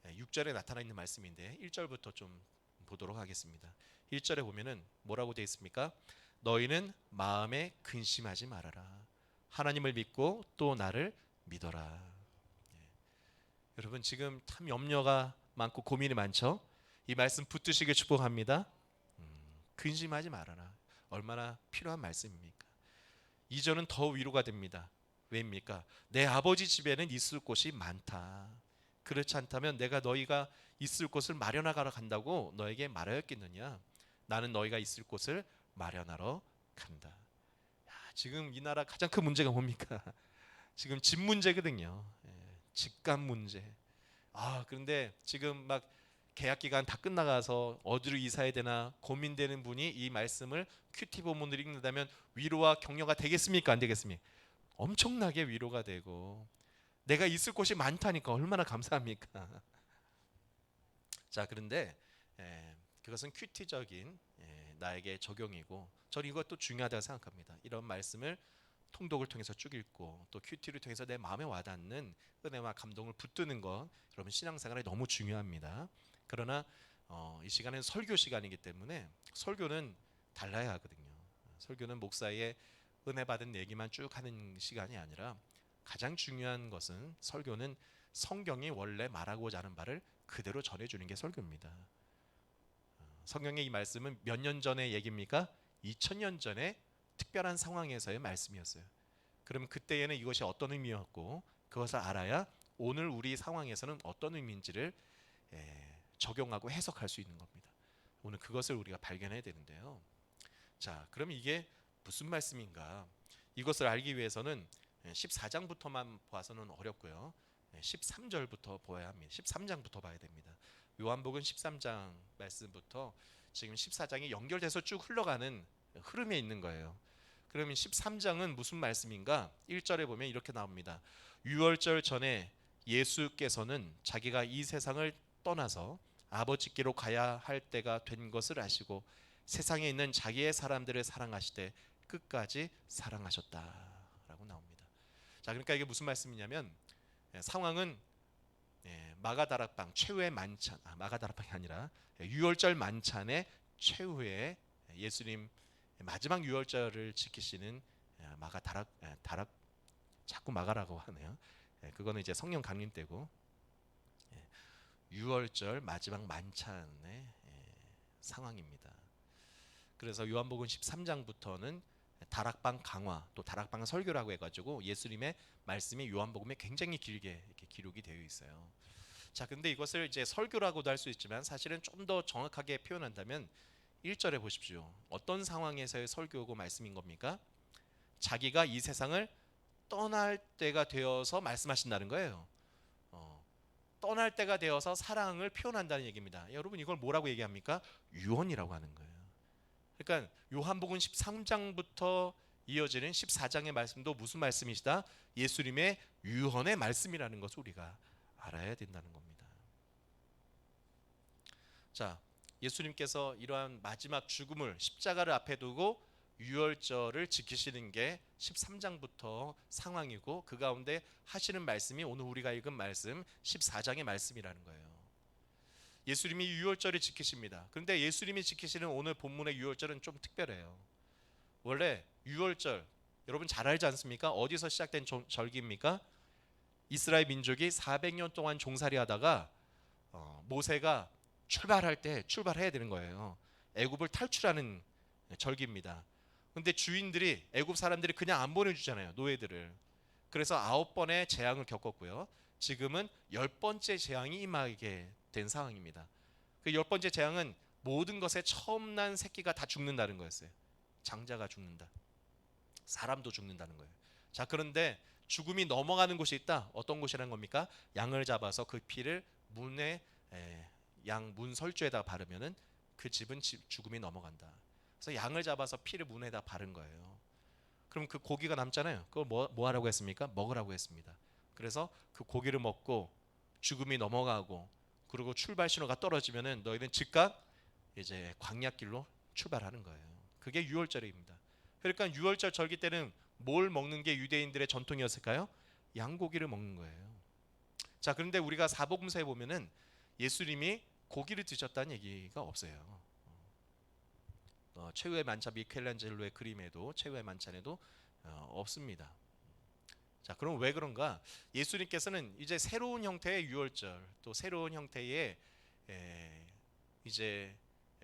6절에 나타나 있는 말씀인데 1절부터 좀 보도록 하겠습니다. 1절에 보면은 뭐라고 되어 있습니까? 너희는 마음에 근심하지 말아라. 하나님을 믿고 또 나를 믿어라. 여러분 지금 참 염려가 많고 고민이 많죠? 이 말씀 붙드시길 축복합니다. 근심하지 말아라. 얼마나 필요한 말씀입니까? 2절은 더 위로가 됩니다. 왜입니까? 내 아버지 집에는 있을 곳이 많다. 그렇지 않다면 내가 너희가 있을 곳을 마련하러 간다고 너에게 말하였겠느냐? 나는 너희가 있을 곳을 마련하러 간다. 야, 지금 이 나라 가장 큰 문제가 뭡니까? 지금 집 문제거든요. 집값 문제. 그런데 지금 막 계약 기간 다 끝나가서 어디로 이사해야 되나 고민되는 분이 이 말씀을 큐티 본문을 읽는다면 위로와 격려가 되겠습니까? 안 되겠습니까? 엄청나게 위로가 되고 내가 있을 곳이 많다니까 얼마나 감사합니까? 자, 그런데 그것은 큐티적인 나에게 적용이고 저는 이것도 중요하다고 생각합니다. 이런 말씀을 통독을 통해서 쭉 읽고 또 큐티를 통해서 내 마음에 와닿는 은혜와 감동을 붙드는 것, 여러분 신앙생활에 너무 중요합니다. 그러나 이 시간은 설교 시간이기 때문에 설교는 달라야 하거든요. 설교는 목사의 은혜 받은 얘기만 쭉 하는 시간이 아니라 가장 중요한 것은 설교는 성경이 원래 말하고자 하는 바를 그대로 전해주는 게 설교입니다. 성경의 이 말씀은 몇 년 전의 얘기입니까? 2000년 전에 특별한 상황에서의 말씀이었어요. 그럼 그때에는 이것이 어떤 의미였고 그것을 알아야 오늘 우리 상황에서는 어떤 의미인지를 적용하고 해석할 수 있는 겁니다. 오늘 그것을 우리가 발견해야 되는데요. 자, 그럼 이게 무슨 말씀인가? 이것을 알기 위해서는 14장부터만 봐서는 어렵고요. 13절부터 보아야 합니다. 13장부터 봐야 됩니다. 요한복음 13장 말씀부터 지금 14장이 연결돼서 쭉 흘러가는 흐름에 있는 거예요. 그러면 13장은 무슨 말씀인가? 1절에 보면 이렇게 나옵니다. 유월절 전에 예수께서는 자기가 이 세상을 떠나서 아버지께로 가야 할 때가 된 것을 아시고 세상에 있는 자기의 사람들을 사랑하시되 끝까지 사랑하셨다라고 나옵니다. 자, 그러니까 이게 무슨 말씀이냐면 상황은 마가다락방 최후의 만찬, 마가다락방이 아니라 유월절 만찬의 최후의 예수님 마지막 유월절을 지키시는 다락 자꾸 마가라고 하네요. 그거는 이제 성령 강림 때고 유월절 마지막 만찬의 상황입니다. 그래서 요한복음 13장부터는 다락방 강화 또 다락방 설교라고 해가지고 예수님의 말씀이 요한복음에 굉장히 길게 이렇게 기록이 되어 있어요. 자, 근데 이것을 이제 설교라고도 할 수 있지만 사실은 좀 더 정확하게 표현한다면 1절에 보십시오. 어떤 상황에서의 설교고 말씀인 겁니까? 자기가 이 세상을 떠날 때가 되어서 말씀하신다는 거예요. 떠날 때가 되어서 사랑을 표현한다는 얘기입니다. 여러분 이걸 뭐라고 얘기합니까? 유언이라고 하는 거예요. 그러니까 요한복음 13장부터 이어지는 14장의 말씀도 무슨 말씀이시다? 예수님의 유언의 말씀이라는 것을 우리가 알아야 된다는 겁니다. 자, 예수님께서 이러한 마지막 죽음을 십자가를 앞에 두고 유월절을 지키시는 게 13장부터 상황이고 그 가운데 하시는 말씀이 오늘 우리가 읽은 말씀 14장의 말씀이라는 거예요. 예수님이 유월절을 지키십니다. 그런데 예수님이 지키시는 오늘 본문의 유월절은 좀 특별해요. 원래 유월절 여러분 잘 알지 않습니까? 어디서 시작된 절기입니까? 이스라엘 민족이 400년 동안 종살이 하다가 모세가 출발할 때 출발해야 되는 거예요. 애굽을 탈출하는 절기입니다. 근데 주인들이 애굽 사람들이 그냥 안 보내주잖아요. 노예들을. 그래서 9번의 재앙을 겪었고요. 지금은 10번째 재앙이 임하게 된 상황입니다. 그 10번째 재앙은 모든 것에 처음 난 새끼가 다 죽는다는 거였어요. 장자가 죽는다. 사람도 죽는다는 거예요. 자, 그런데 죽음이 넘어가는 곳이 있다. 어떤 곳이라는 겁니까? 양을 잡아서 그 피를 문에 양 문 설주에다 바르면은 그 집은 죽음이 넘어간다. 그래서 양을 잡아서 피를 문에다 바른 거예요. 그럼 그 고기가 남잖아요. 그걸 뭐 하라고 했습니까? 먹으라고 했습니다. 그래서 그 고기를 먹고 죽음이 넘어가고 그리고 출발 신호가 떨어지면은 너희는 즉각 이제 광야길로 출발하는 거예요. 그게 유월절입니다. 그러니까 유월절 절기 때는 뭘 먹는 게 유대인들의 전통이었을까요? 양고기를 먹는 거예요. 자, 그런데 우리가 사복음서에 보면은 예수님이 고기를 드셨다는 얘기가 없어요. 최후의 만찬 미켈란젤로의 그림에도 최후의 만찬에도 없습니다. 자, 그럼 왜 그런가? 예수님께서는 이제 새로운 형태의 유월절 또 새로운 형태의 이제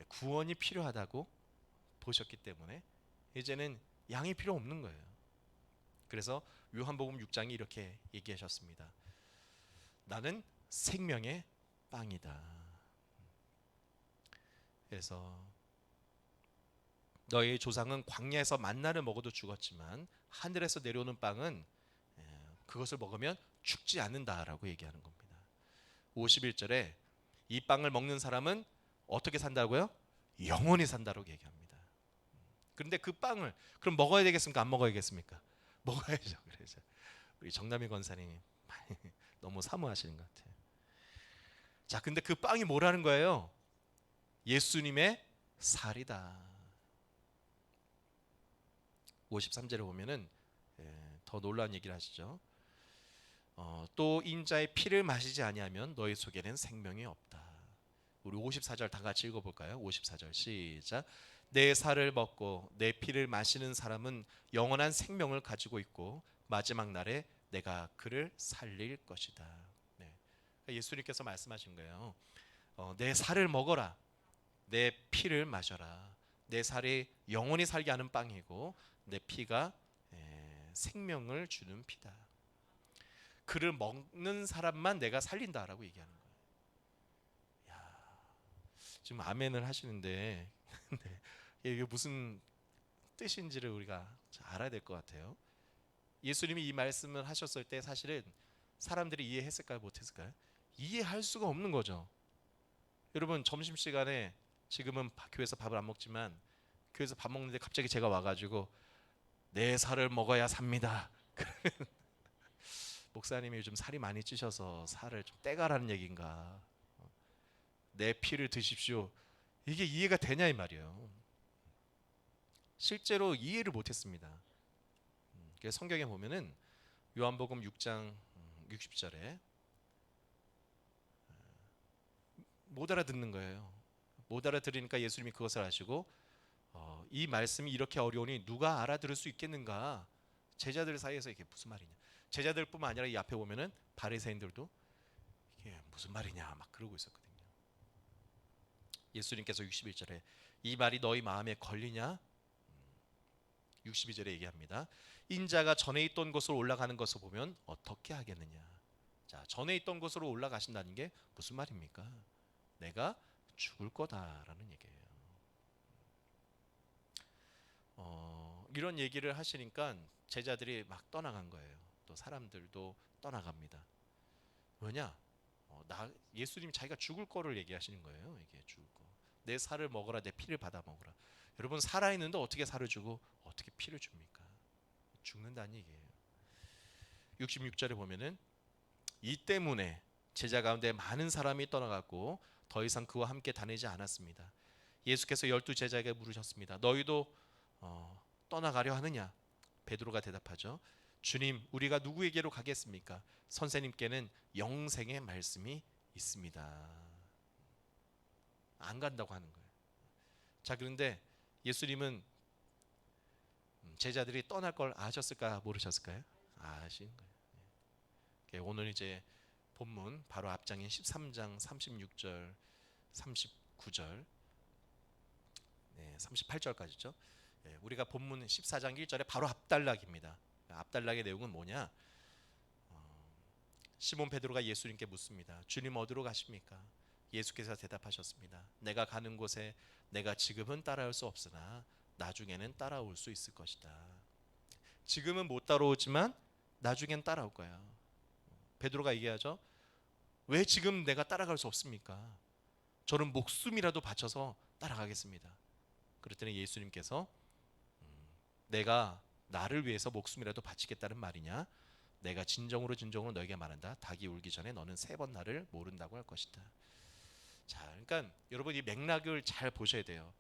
구원이 필요하다고 보셨기 때문에 이제는 양이 필요 없는 거예요. 그래서 요한복음 6장이 이렇게 얘기하셨습니다. 나는 생명의 빵이다. 그래서 너희 조상은 광야에서 만나를 먹어도 죽었지만 하늘에서 내려오는 빵은 그것을 먹으면 죽지 않는다라고 얘기하는 겁니다. 51절에 이 빵을 먹는 사람은 어떻게 산다고요? 영원히 산다고 얘기합니다. 그런데 그 빵을 그럼 먹어야 되겠습니까? 안 먹어야겠습니까? 먹어야죠. 그래서 우리 정남희 권사님 너무 사모하시는 것 같아요. 자, 근데 그 빵이 뭐라는 거예요? 예수님의 살이다. 53절에 보면은 더 놀라운 얘기를 하시죠. 또 인자의 피를 마시지 아니하면 너희 속에는 생명이 없다. 우리 54절 다 같이 읽어볼까요? 54절 시작. 내 살을 먹고 내 피를 마시는 사람은 영원한 생명을 가지고 있고 마지막 날에 내가 그를 살릴 것이다. 네. 예수님께서 말씀하신 거예요. 내 살을 먹어라. 내 피를 마셔라. 내 살이 영원히 살게 하는 빵이고 내 피가 생명을 주는 피다. 그를 먹는 사람만 내가 살린다라고 얘기하는 거예요. 야, 지금 아멘을 하시는데 이게 무슨 뜻인지를 우리가 알아야 될 것 같아요. 예수님이 이 말씀을 하셨을 때 사실은 사람들이 이해했을까요? 못했을까요? 이해할 수가 없는 거죠. 여러분 점심시간에 지금은 교회에서 밥을 안 먹지만 교회에서 밥 먹는데 갑자기 제가 와가지고 내 살을 먹어야 삽니다. 목사님이 요즘 살이 많이 찌셔서 살을 좀 떼가라는 얘기인가? 내 피를 드십시오. 이게 이해가 되냐 이 말이에요. 실제로 이해를 못했습니다. 그래서 성경에 보면은 요한복음 6장 60절에 못 알아듣는 거예요. 못 알아들으니까 예수님이 그것을 아시고 이 말씀이 이렇게 어려우니 누가 알아들을 수 있겠는가? 제자들 사이에서 이게 무슨 말이냐? 제자들뿐만 아니라 이 앞에 보면은 바리새인들도 이게 무슨 말이냐 막 그러고 있었거든요. 예수님께서 61절에 이 말이 너희 마음에 걸리냐? 62절에 얘기합니다. 인자가 전에 있던 곳으로 올라가는 것을 보면 어떻게 하겠느냐? 자, 전에 있던 곳으로 올라가신다는 게 무슨 말입니까? 내가 죽을 거다라는 얘기예요. 이런 얘기를 하시니까 제자들이 막 떠나간 거예요. 또 사람들도 떠나갑니다. 왜냐? 예수님이 자기가 죽을 거를 얘기하시는 거예요. 이게 죽을 거. 내 살을 먹어라, 내 피를 받아 먹어라. 여러분 살아 있는데 어떻게 살을 주고 어떻게 피를 줍니까? 죽는다는 얘기예요. 66절에 보면은 이 때문에 제자 가운데 많은 사람이 떠나갔고 더 이상 그와 함께 다니지 않았습니다. 예수께서 12 제자에게 물으셨습니다. 너희도 떠나가려 하느냐? 베드로가 대답하죠. 주님, 우리가 누구에게로 가겠습니까? 선생님께는 영생의 말씀이 있습니다. 안 간다고 하는 거예요. 자, 그런데 예수님은 제자들이 떠날 걸 아셨을까 모르셨을까요? 아신 거예요. 오늘 이제 본문 바로 앞장인 13장 36절, 39절, 38절까지죠. 우리가 본문 14장 1절에 바로 앞단락입니다. 앞단락의 내용은 뭐냐? 시몬 베드로가 예수님께 묻습니다. 주님 어디로 가십니까? 예수께서 대답하셨습니다. 내가 가는 곳에 내가 지금은 따라올 수 없으나 나중에는 따라올 수 있을 것이다. 지금은 못 따라오지만 나중엔 따라올 거야. 베드로가 얘기하죠. 왜 지금 내가 따라갈 수 없습니까? 저는 목숨이라도 바쳐서 따라가겠습니다. 그랬더니 예수님께서 내가 나를 위해서 목숨이라도 바치겠다는 말이냐? 내가 진정으로 너에게 말한다. 닭이 울기 전에 너는 3번 나를 모른다고 할 것이다. 자, 그러니까 여러분 이 맥락을 잘 보셔야 돼요.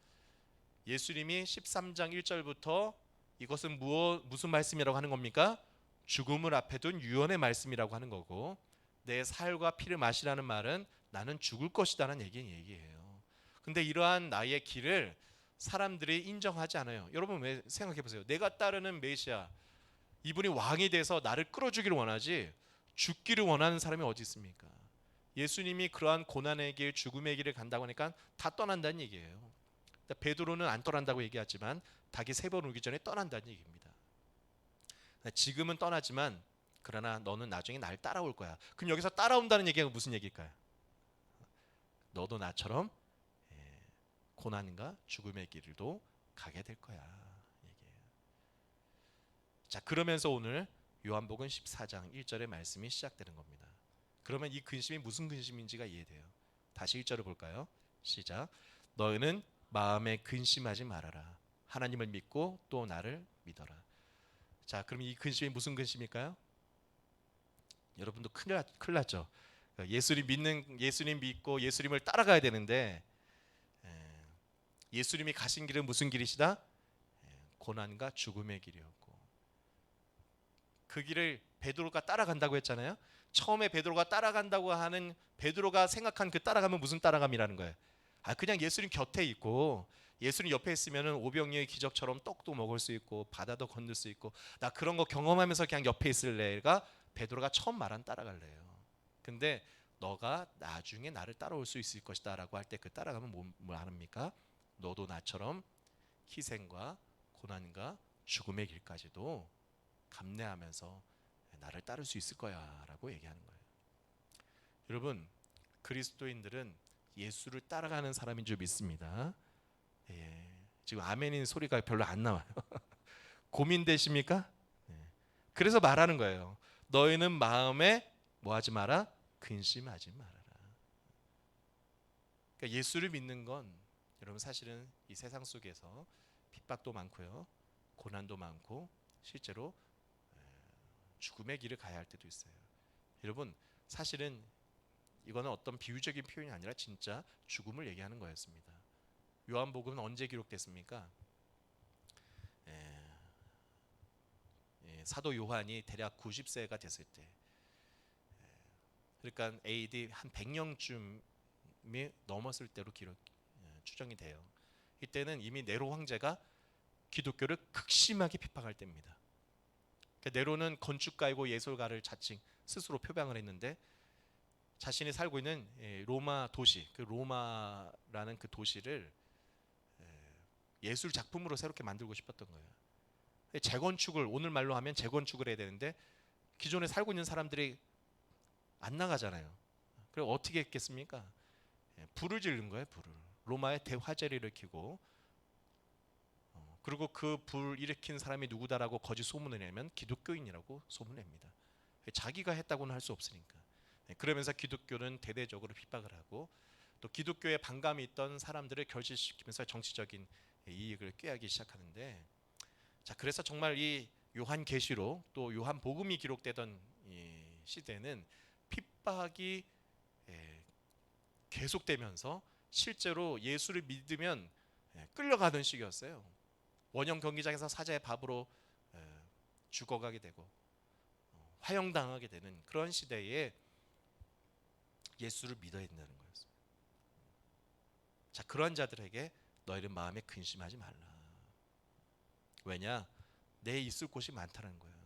예수님이 13장 1절부터 이것은 무슨 말씀이라고 하는 겁니까? 죽음을 앞에 둔 유언의 말씀이라고 하는 거고, 내 살과 피를 마시라는 말은 나는 죽을 것이다라는 얘기예요. 근데 이러한 나의 길을 사람들이 인정하지 않아요. 여러분 왜 생각해 보세요. 내가 따르는 메시아, 이분이 왕이 돼서 나를 끌어주기를 원하지 죽기를 원하는 사람이 어디 있습니까? 예수님이 그러한 고난의 길, 죽음의 길을 간다고 하니까 다 떠난다는 얘기예요. 베드로는 안 떠난다고 얘기하지만 닭이 3번 울기 전에 떠난다는 얘기입니다. 지금은 떠나지만 그러나 너는 나중에 날 따라올 거야. 그럼 여기서 따라온다는 얘기가 무슨 얘기일까요? 너도 나처럼 고난과 죽음의 길도 가게 될 거야. 얘기예요. 자, 그러면서 오늘 요한복음 14장 1절의 말씀이 시작되는 겁니다. 그러면 이 근심이 무슨 근심인지가 이해돼요. 다시 1절을 볼까요? 시작. 너희는 마음에 근심하지 말아라. 하나님을 믿고 또 나를 믿어라. 자, 그럼 이 근심이 무슨 근심일까요? 여러분도 큰일 났죠. 예수님 믿고 예수님을 따라가야 되는데 예수님이 가신 길은 무슨 길이시다? 고난과 죽음의 길이었고 그 길을 베드로가 따라간다고 했잖아요. 처음에 베드로가 따라간다고 하는 베드로가 생각한 그 따라가면 무슨 따라감이라는 거예요? 그냥 예수님 곁에 있고 예수님 옆에 있으면은 오병이의 기적처럼 떡도 먹을 수 있고 바다도 건널 수 있고 나 그런 거 경험하면서 그냥 옆에 있을래가 베드로가 처음 말한 따라갈래요. 근데 너가 나중에 나를 따라올 수 있을 것이다 라고 할 때 그 따라가면 뭐 합니까? 너도 나처럼 희생과 고난과 죽음의 길까지도 감내하면서 나를 따를 수 있을 거야 라고 얘기하는 거예요. 여러분, 그리스도인들은 예수를 따라가는 사람인 줄 믿습니다. 지금 아멘인 소리가 별로 안 나와요. 고민되십니까? 그래서 말하는 거예요. 너희는 마음에 뭐 하지 마라? 근심하지 말아라. 그러니까 예수를 믿는 건 여러분 사실은 이 세상 속에서 핍박도 많고요. 고난도 많고 실제로 죽음의 길을 가야 할 때도 있어요. 여러분 사실은 이거는 어떤 비유적인 표현이 아니라 진짜 죽음을 얘기하는 거였습니다. 요한복음은 언제 기록됐습니까? 사도 요한이 대략 90세가 됐을 때, 그러니까 AD 한 100년쯤이 넘었을 때로 추정이 돼요. 이때는 이미 네로 황제가 기독교를 극심하게 핍박할 때입니다. 그러니까 네로는 건축가이고 예술가를 자칭 스스로 표방을 했는데 자신이 살고 있는 로마 도시, 그 로마라는 그 도시를 예술 작품으로 새롭게 만들고 싶었던 거예요. 재건축을 오늘 말로 하면 재건축을 해야 되는데 기존에 살고 있는 사람들이 안 나가잖아요. 그럼 어떻게 했겠습니까? 불을 지른 거예요. 불을. 로마에 대화재를 일으키고 그리고 그 불 일으킨 사람이 누구다라고 거짓 소문을 내면 기독교인이라고 소문냅니다. 자기가 했다고는 할 수 없으니까. 그러면서 기독교는 대대적으로 핍박을 하고 또 기독교에 반감이 있던 사람들을 결집시키면서 정치적인 이익을 꾀하기 시작하는데, 자 그래서 정말 이 요한계시록 또 요한복음이 기록되던 이 시대는 핍박이 계속되면서 실제로 예수를 믿으면 끌려가던 시기였어요. 원형 경기장에서 사자의 밥으로 죽어가게 되고 화형당하게 되는 그런 시대에 예수를 믿어야 된다는 거였어요. 자, 그러한 자들에게 너희는 마음에 근심하지 말라. 왜냐? 내 있을 곳이 많다는 거예요.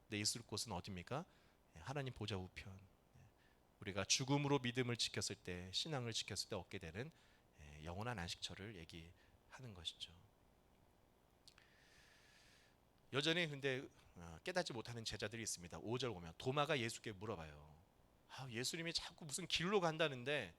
내 있을 곳은 어디입니까? 하나님 보좌 우편. 우리가 죽음으로 믿음을 지켰을 때, 신앙을 지켰을 때 얻게 되는 영원한 안식처를 얘기하는 것이죠. 여전히 근데 깨닫지 못하는 제자들이 있습니다. 5절 보면 도마가 예수께 물어봐요. 예수님이 자꾸 무슨 길로 간다는데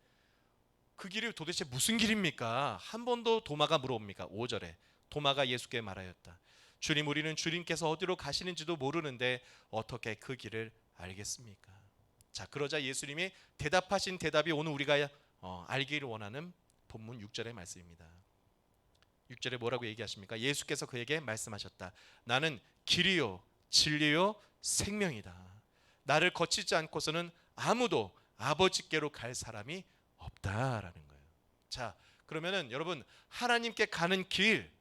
그 길이 도대체 무슨 길입니까? 한 번도 도마가 물어봅니까? 5절에 도마가 예수께 말하였다. 주님, 우리는 주님께서 어디로 가시는지도 모르는데 어떻게 그 길을 알겠습니까? 자, 그러자 예수님이 대답하신 대답이 오늘 우리가 알기를 원하는 본문 6절의 말씀입니다. 6절에 뭐라고 얘기하십니까? 예수께서 그에게 말씀하셨다. 나는 길이요 진리요 생명이다. 나를 거치지 않고서는 아무도 아버지께로 갈 사람이 없다라는 거예요. 자, 그러면은 여러분 하나님께 가는 길,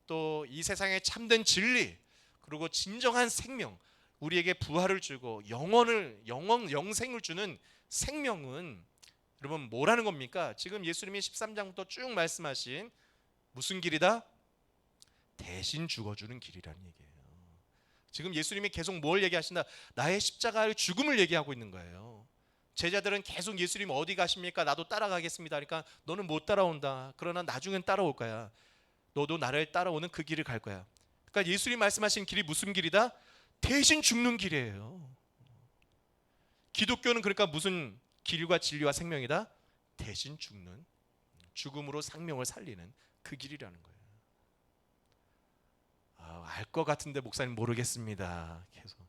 또 이 세상의 참된 진리, 그리고 진정한 생명, 우리에게 부활을 주고 영생을 주는 생명은 여러분 뭐라는 겁니까? 지금 예수님이 13장부터 쭉 말씀하신 무슨 길이다? 대신 죽어주는 길이라는 얘기예요. 지금 예수님이 계속 뭘 얘기하신다? 나의 십자가의 죽음을 얘기하고 있는 거예요. 제자들은 계속 예수님 어디 가십니까? 나도 따라가겠습니다. 그러니까 너는 못 따라온다. 그러나 나중엔 따라올 거야. 너도 나를 따라오는 그 길을 갈 거야. 그러니까 예수님 말씀하신 길이 무슨 길이다? 대신 죽는 길이에요. 기독교는 그러니까 무슨 길과 진리와 생명이다? 대신 죽는, 죽음으로 생명을 살리는 그 길이라는 거예요. 알 것 같은데 목사님 모르겠습니다. 계속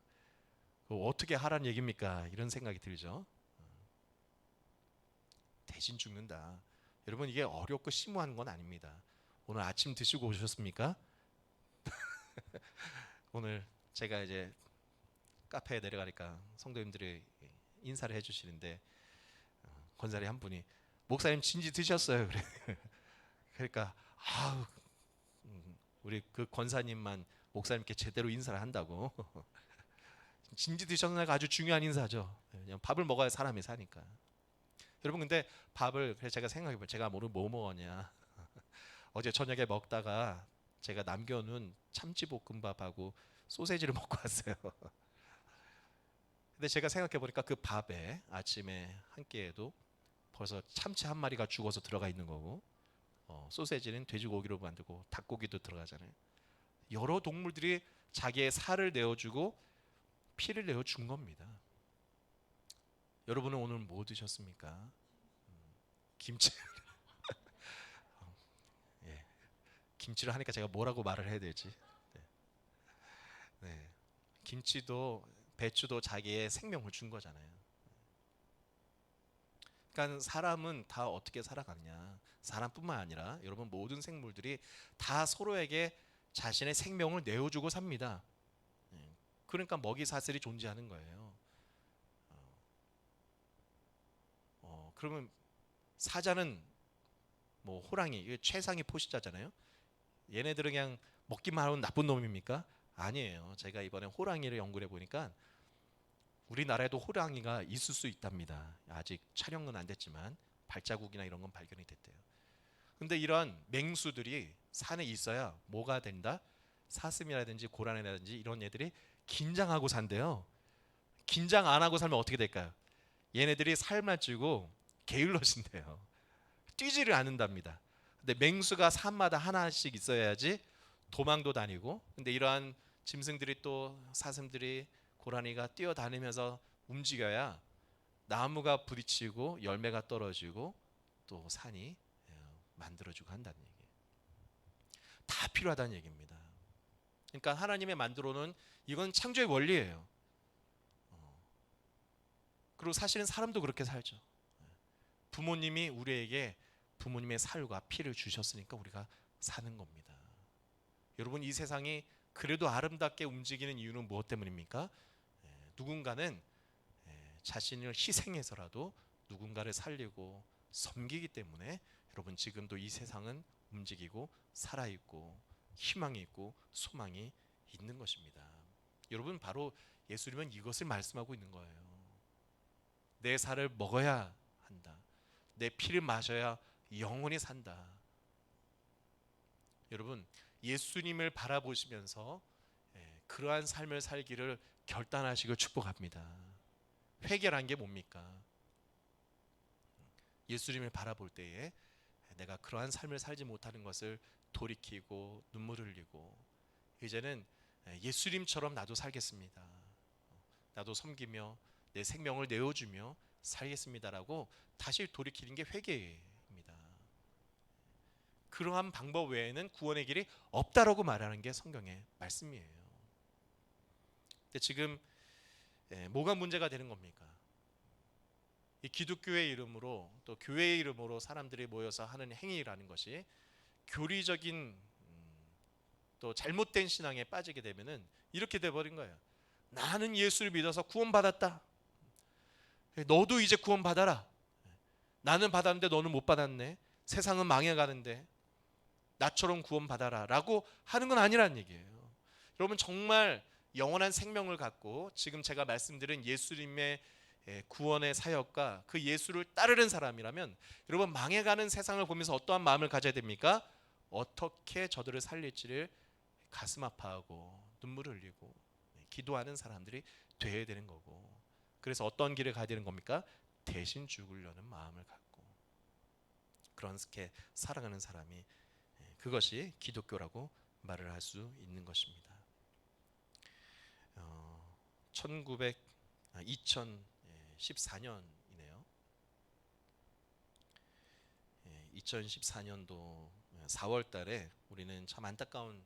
어떻게 하라는 얘기입니까? 이런 생각이 들죠. 대신 죽는다. 여러분 이게 어렵고 심오한 건 아닙니다. 오늘 아침 드시고 오셨습니까? 오늘 제가 이제 카페에 내려가니까 성도님들이 인사를 해주시는데 권사리 한 분이 목사님 진지 드셨어요. 그래. 그러니까 우리 그 권사님만 목사님께 제대로 인사를 한다고. 진지 드셨는 게 아주 중요한 인사죠. 그냥 밥을 먹어야 사람이 사니까. 여러분 근데 밥을 그래서 제가 생각해보면 제가 오늘 뭐 먹었냐. 어제 저녁에 먹다가 제가 남겨놓은 참치볶음밥하고 소세지를 먹고 왔어요. 근데 제가 생각해보니까 그 밥에 아침에 한 끼에도 벌써 참치 한 마리가 죽어서 들어가 있는 거고 소세지는 돼지고기로 만들고 닭고기도 들어가잖아요. 여러 동물들이 자기의 살을 내어주고 피를 내어준 겁니다. 여러분은 오늘 뭐 드셨습니까? 김치. 예. 김치를 하니까 제가 뭐라고 말을 해야 되지? 네. 네. 김치도 배추도 자기의 생명을 준 거잖아요. 그러니까 사람은 다 어떻게 살아가냐? 사람뿐만 아니라 여러분 모든 생물들이 다 서로에게 자신의 생명을 내어주고 삽니다. 그러니까 먹이 사슬이 존재하는 거예요. 그러면 사자는 뭐 호랑이 이게 최상위 포식자잖아요. 얘네들은 그냥 먹기만 하는 나쁜 놈입니까? 아니에요. 제가 이번에 호랑이를 연구해 보니까 우리나라에도 호랑이가 있을 수 있답니다. 아직 촬영은 안 됐지만 발자국이나 이런 건 발견이 됐대요. 근데 이런 맹수들이 산에 있어야 뭐가 된다? 사슴이라든지 고라니라든지 이런 애들이 긴장하고 산대요. 긴장 안 하고 살면 어떻게 될까요? 얘네들이 살만 찌고 게을러진대요. 뛰지를 않는답니다. 근데 맹수가 산마다 하나씩 있어야지 도망도 다니고. 근데 이러한 짐승들이 또 사슴들이 고라니가 뛰어다니면서 움직여야 나무가 부딪히고 열매가 떨어지고 또 산이 만들어지고 한다는 얘기예요. 다 필요하다는 얘기입니다. 그러니까 하나님의 만들어놓은 이건 창조의 원리예요. 그리고 사실은 사람도 그렇게 살죠. 부모님이 우리에게 부모님의 살과 피를 주셨으니까 우리가 사는 겁니다. 여러분 이 세상이 그래도 아름답게 움직이는 이유는 무엇 때문입니까? 누군가는 자신을 희생해서라도 누군가를 살리고 섬기기 때문에 여러분 지금도 이 세상은 움직이고 살아있고 희망이 있고 소망이 있는 것입니다. 여러분 바로 예수님은 이것을 말씀하고 있는 거예요. 내 살을 먹어야 한다. 내 피를 마셔야 영원히 산다. 여러분 예수님을 바라보시면서 그러한 삶을 살기를 결단하시고 축복합니다. 회개란 게 뭡니까? 예수님을 바라볼 때에 내가 그러한 삶을 살지 못하는 것을 돌이키고 눈물을 흘리고 이제는 예수님처럼 나도 살겠습니다. 나도 섬기며 내 생명을 내어주며 살겠습니다라고 다시 돌이키는 게 회개입니다. 그러한 방법 외에는 구원의 길이 없다라고 말하는 게 성경의 말씀이에요. 근데 지금 뭐가 문제가 되는 겁니까? 이 기독교의 이름으로 또 교회의 이름으로 사람들이 모여서 하는 행위라는 것이 교리적인 또 잘못된 신앙에 빠지게 되면은 이렇게 돼버린 거예요. 나는 예수를 믿어서 구원받았다. 너도 이제 구원받아라. 나는 받았는데 너는 못 받았네. 세상은 망해가는데 나처럼 구원받아라 라고 하는 건 아니라는 얘기예요. 여러분 정말 영원한 생명을 갖고 지금 제가 말씀드린 예수님의 구원의 사역과 그 예수를 따르는 사람이라면 여러분 망해가는 세상을 보면서 어떠한 마음을 가져야 됩니까? 어떻게 저들을 살릴지를 가슴 아파하고 눈물을 흘리고 기도하는 사람들이 되어야 되는 거고, 그래서 어떤 길을 가야 되는 겁니까? 대신 죽으려는 마음을 갖고 그렇게 살아가는 사람이 그것이 기독교라고 말을 할 수 있는 것입니다. 2014년이네요. 2014년도 4월 달에 우리는 참 안타까운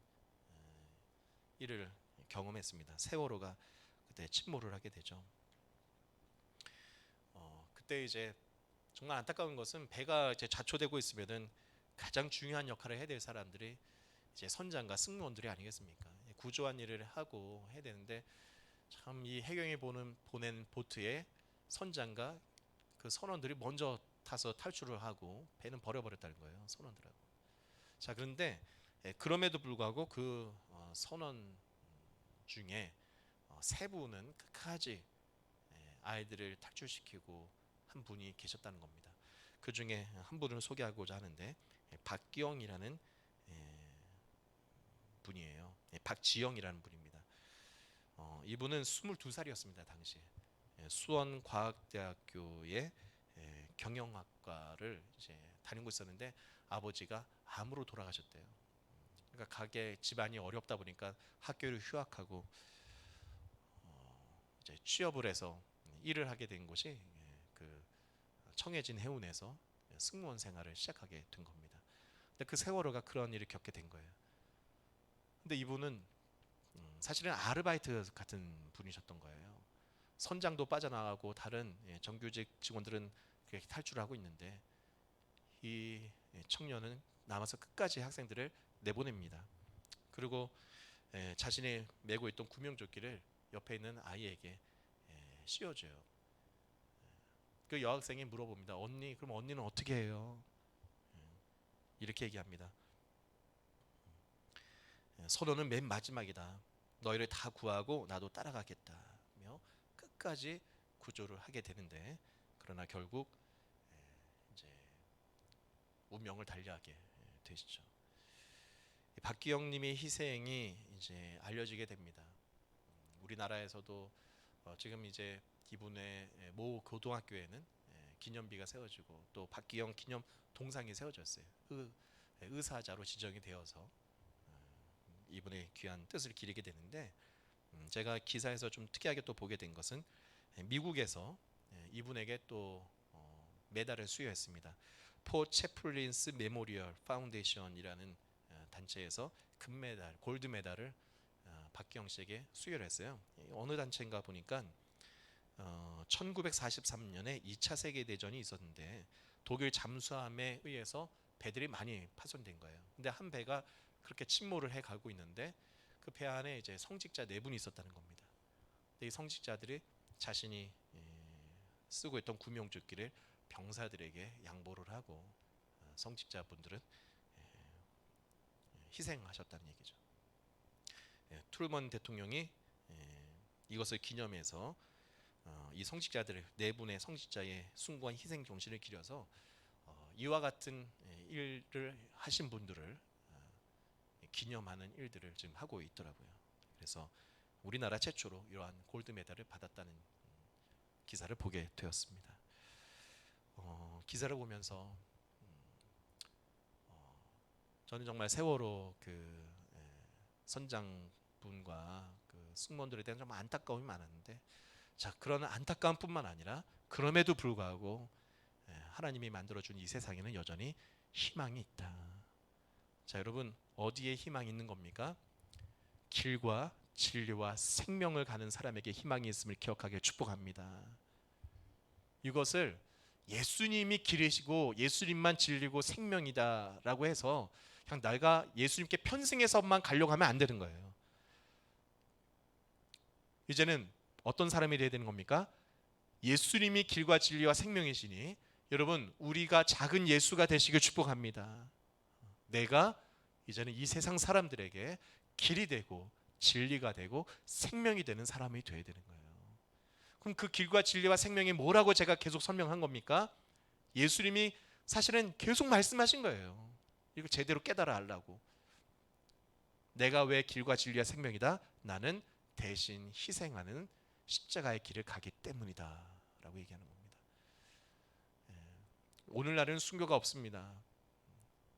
일을 경험했습니다. 세월호가 그때 침몰을 하게 되죠. 그때 이제 정말 안타까운 것은 배가 이제 자초되고 있으면은 가장 중요한 역할을 해야 될 사람들이 이제 선장과 승무원들이 아니겠습니까? 구조한 일을 하고 해야 되는데 참 이 해경이 보낸 보트에 선장과 그 선원들이 먼저 타서 탈출을 하고 배는 버려버렸다는 거예요. 선원들하고. 자, 그런데 그럼에도 불구하고 그 선원 중에 세 분은 끝까지 아이들을 탈출시키고 한 분이 계셨다는 겁니다. 그 중에 한 분을 소개하고자 하는데 박기영이라는 분이에요. 박지영이라는 분입니다. 이분은 22살이었습니다. 당시에 수원과학대학교의 경영학과를 이제 다니고 있었는데 아버지가 암으로 돌아가셨대요. 그러니까 가게 집안이 어렵다 보니까 학교를 휴학하고 이제 취업을 해서 일을 하게 된 곳이 그 청해진 해운에서 승무원 생활을 시작하게 된 겁니다. 근데 그 세월호가 그런 일을 겪게 된 거예요. 근데 이분은 사실은 아르바이트 같은 분이셨던 거예요. 선장도 빠져나가고 다른 정규직 직원들은 탈출을 하고 있는데 이 청년은 남아서 끝까지 학생들을 내보냅니다. 그리고 자신이 메고 있던 구명조끼를 옆에 있는 아이에게 씌워줘요. 그 여학생이 물어봅니다. 언니, 그럼 언니는 어떻게 해요? 이렇게 얘기합니다. 선호는 맨 마지막이다. 너희를 다 구하고 나도 따라가겠다며 끝까지 구조를 하게 되는데 그러나 결국 이제 운명을 달리하게 되시죠. 박기영님의 희생이 이제 알려지게 됩니다. 우리나라에서도 지금 이제 이분의 모 고등학교에는 기념비가 세워지고 또 박기영 기념 동상이 세워졌어요. 의사자로 지정이 되어서 이분의 귀한 뜻을 기리게 되는데 제가 기사에서 좀 특이하게 또 보게 된 것은 미국에서 이분에게 또 메달을 수여했습니다. 포 채플린스 메모리얼 파운데이션이라는 단체에서 금메달, 골드 메달을 박기영 씨에게 수여를 했어요. 어느 단체인가 보니까 1943년에 2차 세계 대전이 있었는데 독일 잠수함에 의해서 배들이 많이 파손된 거예요. 근데 한 배가 그렇게 침몰을 해 가고 있는데 그 배 안에 이제 성직자 네 분이 있었다는 겁니다. 근데 이 성직자들이 자신이 쓰고 있던 구명조끼를 병사들에게 양보를 하고 성직자분들은 희생하셨다는 얘기죠. 트루먼 대통령이 이것을 기념해서 이 성직자들 네 분의 성직자의 숭고한 희생 정신을 기려서 이와 같은 일을 하신 분들을 기념하는 일들을 지금 하고 있더라고요. 그래서 우리나라 최초로 이러한 골드 메달을 받았다는 기사를 보게 되었습니다. 기사를 보면서 저는 정말 세월호 그 선장분과 그 승무원들에 대한 좀 안타까움이 많았는데 자, 그런 안타까움뿐만 아니라 그럼에도 불구하고 하나님이 만들어준 이 세상에는 여전히 희망이 있다. 자, 여러분 어디에 희망이 있는 겁니까? 길과 진리와 생명을 가는 사람에게 희망이 있음을 기억하게 축복합니다. 이것을 예수님이 길이시고 예수님만 진리고 생명이다라고 해서 그냥 내가 예수님께 편승해서만 가려고 하면 안 되는 거예요. 이제는 어떤 사람이 되어야 되는 겁니까? 예수님이 길과 진리와 생명이시니 여러분 우리가 작은 예수가 되시길 축복합니다. 내가 이제는 이 세상 사람들에게 길이 되고 진리가 되고 생명이 되는 사람이 되어야 되는 거예요. 그럼 그 길과 진리와 생명이 뭐라고 제가 계속 설명한 겁니까? 예수님이 사실은 계속 말씀하신 거예요. 이거 제대로 깨달아 알라고. 내가 왜 길과 진리와 생명이다? 나는 대신 희생하는 십자가의 길을 가기 때문이다 라고 얘기하는 겁니다. 오늘날은 순교가 없습니다.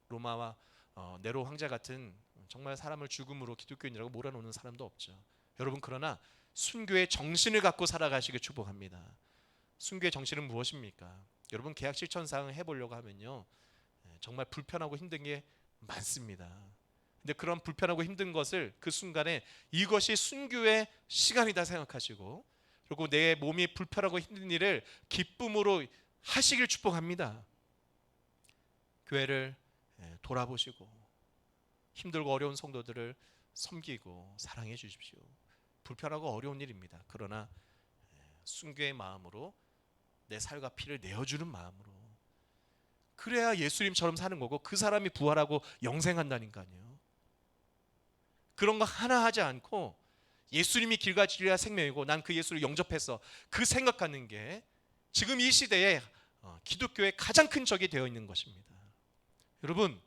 로마와 네로 황제 같은 정말 사람을 죽음으로 기독교인이라고 몰아놓는 사람도 없죠. 여러분, 그러나 순교의 정신을 갖고 살아가시길 축복합니다. 순교의 정신은 무엇입니까? 여러분, 계약 실천상 해보려고 하면요, 정말 불편하고 힘든 게 많습니다. 근데 그런 불편하고 힘든 것을 그 순간에 이것이 순교의 시간이다 생각하시고, 그리고 내 몸이 불편하고 힘든 일을 기쁨으로 하시길 축복합니다. 교회를 돌아보시고 힘들고 어려운 성도들을 섬기고 사랑해 주십시오. 불편하고 어려운 일입니다. 그러나 순교의 마음으로 내 살과 피를 내어주는 마음으로, 그래야 예수님처럼 사는 거고 그 사람이 부활하고 영생한다니까요. 그런 거 하나 하지 않고 예수님이 길과 진리와 생명이고 난 그 예수를 영접했어, 그 생각하는 게 지금 이 시대에 기독교의 가장 큰 적이 되어 있는 것입니다. 여러분,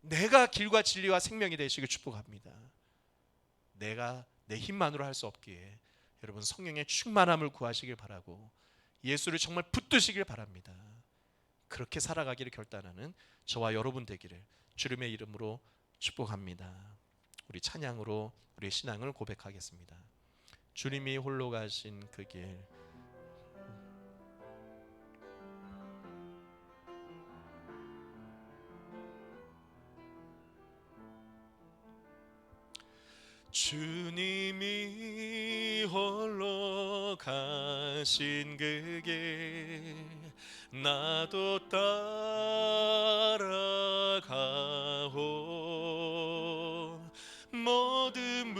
내가 길과 진리와 생명이 되시길 축복합니다. 내가 내 힘만으로 할 수 없기에 여러분, 성령의 충만함을 구하시길 바라고 예수를 정말 붙드시길 바랍니다. 그렇게 살아가기를 결단하는 저와 여러분 되기를 주님의 이름으로 축복합니다. 우리 찬양으로 우리의 신앙을 고백하겠습니다. 주님이 홀로 가신 그 길, 주님이 홀로 가신 그 길 나도 따라가오. 모든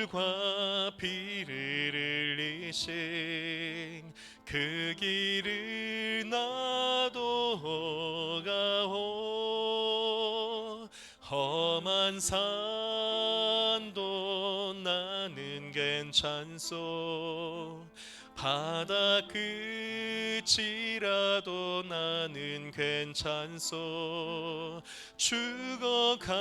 물과 피를 흘리신 그 길을 나도 가오. 험한 산도 나는 괜찮소. 바다 끝이라도 나는 괜찮소. 죽어가는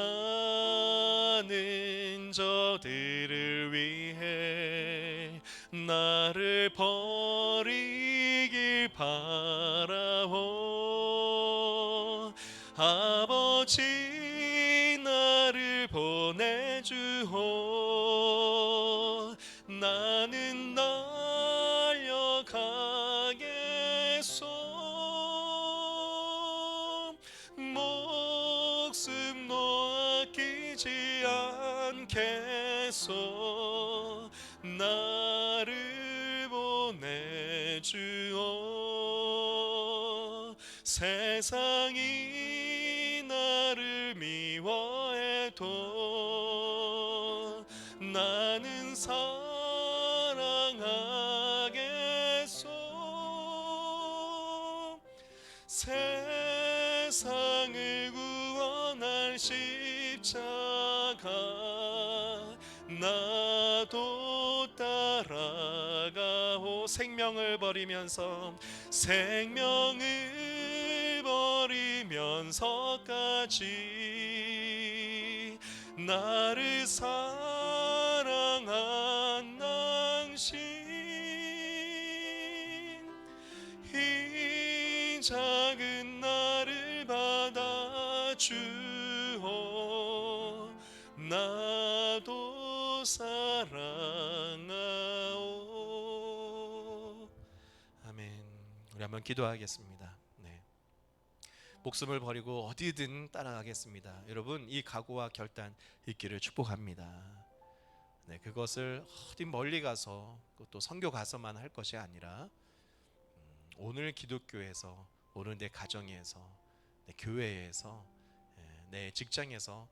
저들을 위해 나를 버리길 바라오. 아버지 나를 보내주오. 나는 날려가겠소. 목숨도 아끼지 않겠소. 나를 보내주오. 세상이 나를 미워해도 나는 사랑하겠소. 세상을 구원할 십자가 나도 따라가오. 생명을 버리면서까지 나를 사랑한 당신, 이 작은 나를 받아주오. 나도 사랑하오. 아멘. 우리 한번 기도하겠습니다. 네. 목숨을 버리고 어디든 따라가겠습니다. 여러분, 이 각오와 결단 있기를 축복합니다. 네, 그것을 어디 멀리 가서 또 선교 가서만 할 것이 아니라 오늘 기독교에서, 오늘 내 가정에서, 내 교회에서, 내 직장에서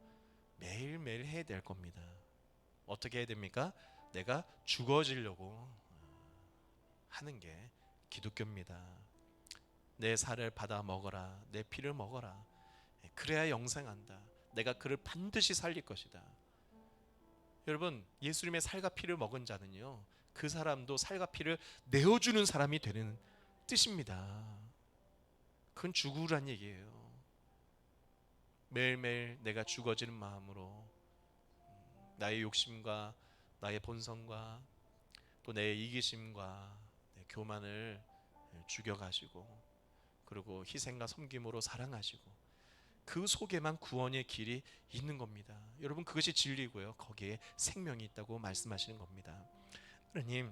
매일매일 해야 될 겁니다. 어떻게 해야 됩니까? 내가 죽어지려고 하는 게 기독교입니다. 내 살을 받아 먹어라, 내 피를 먹어라. 그래야 영생한다. 내가 그를 반드시 살릴 것이다. 여러분, 예수님의 살과 피를 먹은 자는요, 그 사람도 살과 피를 내어주는 사람이 되는 뜻입니다. 그건 죽으란 얘기예요. 매일매일 내가 죽어지는 마음으로 나의 욕심과 나의 본성과 또 내 이기심과 내 교만을 죽여가시고, 그리고 희생과 섬김으로 사랑하시고, 그 속에만 구원의 길이 있는 겁니다. 여러분, 그것이 진리고요. 거기에 생명이 있다고 말씀하시는 겁니다. 하나님,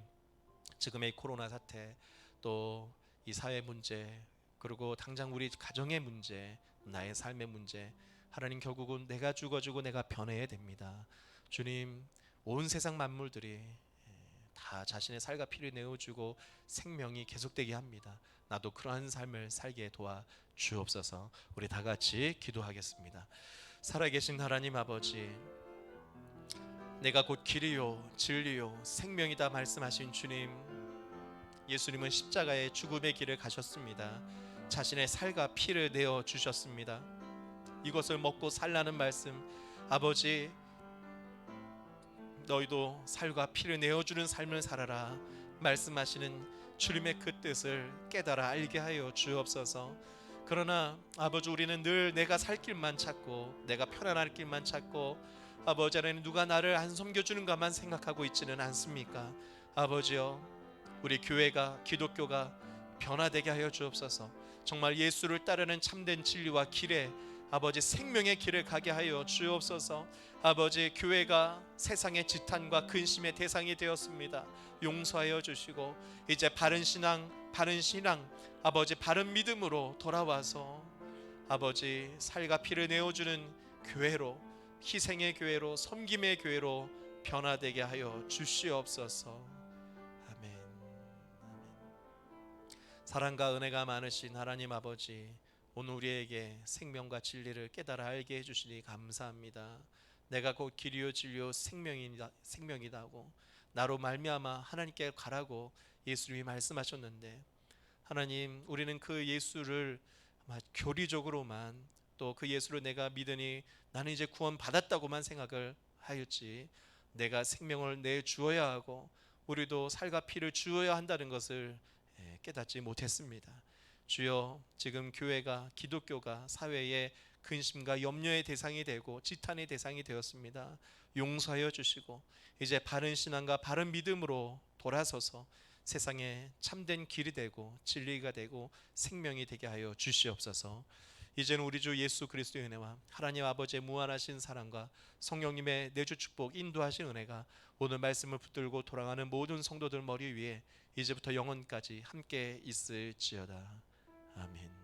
지금의 코로나 사태, 또 이 사회 문제, 그리고 당장 우리 가정의 문제, 나의 삶의 문제, 하나님, 결국은 내가 죽어주고 내가 변해야 됩니다. 주님, 온 세상 만물들이 다 자신의 살과 피를 내어주고 생명이 계속되게 합니다. 나도 그러한 삶을 살게 도와 주옵소서. 우리 다 같이 기도하겠습니다. 살아계신 하나님 아버지, 내가 곧 길이요 진리요 생명이다 말씀하신 주님, 예수님은 십자가의 죽음의 길을 가셨습니다. 자신의 살과 피를 내어 주셨습니다. 이것을 먹고 살라는 말씀, 아버지, 너희도 살과 피를 내어주는 삶을 살아라 말씀하시는 주님의 그 뜻을 깨달아 알게 하여 주옵소서. 그러나 아버지, 우리는 늘 내가 살 길만 찾고 내가 편안할 길만 찾고, 아버지, 안에는 누가 나를 안 섬겨주는가만 생각하고 있지는 않습니까? 아버지여, 우리 교회가, 기독교가 변화되게 하여 주옵소서. 정말 예수를 따르는 참된 진리와 길에, 아버지, 생명의 길을 가게 하여 주옵소서. 아버지, 교회가 세상의 지탄과 근심의 대상이 되었습니다. 용서하여 주시고 이제 바른 신앙, 아버지, 바른 믿음으로 돌아와서 아버지, 살과 피를 내어주는 교회로, 희생의 교회로, 섬김의 교회로 변화되게 하여 주시옵소서. 아멘. 사랑과 은혜가 많으신 하나님 아버지, 오늘 우리에게 생명과 진리를 깨달아 알게 해주시니 감사합니다. 내가 곧 길이요 진리요 생명이다고, 나로 말미암아 하나님께 가라고 예수님이 말씀하셨는데, 하나님, 우리는 그 예수를 교리적으로만, 또 그 예수를 내가 믿으니 나는 이제 구원 받았다고만 생각을 하였지, 내가 생명을 내 주어야 하고 우리도 살과 피를 주어야 한다는 것을 깨닫지 못했습니다. 주여, 지금 교회가, 기독교가 사회의 근심과 염려의 대상이 되고 지탄의 대상이 되었습니다. 용서하여 주시고 이제 바른 신앙과 바른 믿음으로 돌아서서 세상에 참된 길이 되고 진리가 되고 생명이 되게 하여 주시옵소서. 이제는 우리 주 예수 그리스도의 은혜와 하나님 아버지의 무한하신 사랑과 성령님의 내주 축복, 인도하신 은혜가 오늘 말씀을 붙들고 돌아가는 모든 성도들 머리 위에 이제부터 영원까지 함께 있을지어다. 아멘.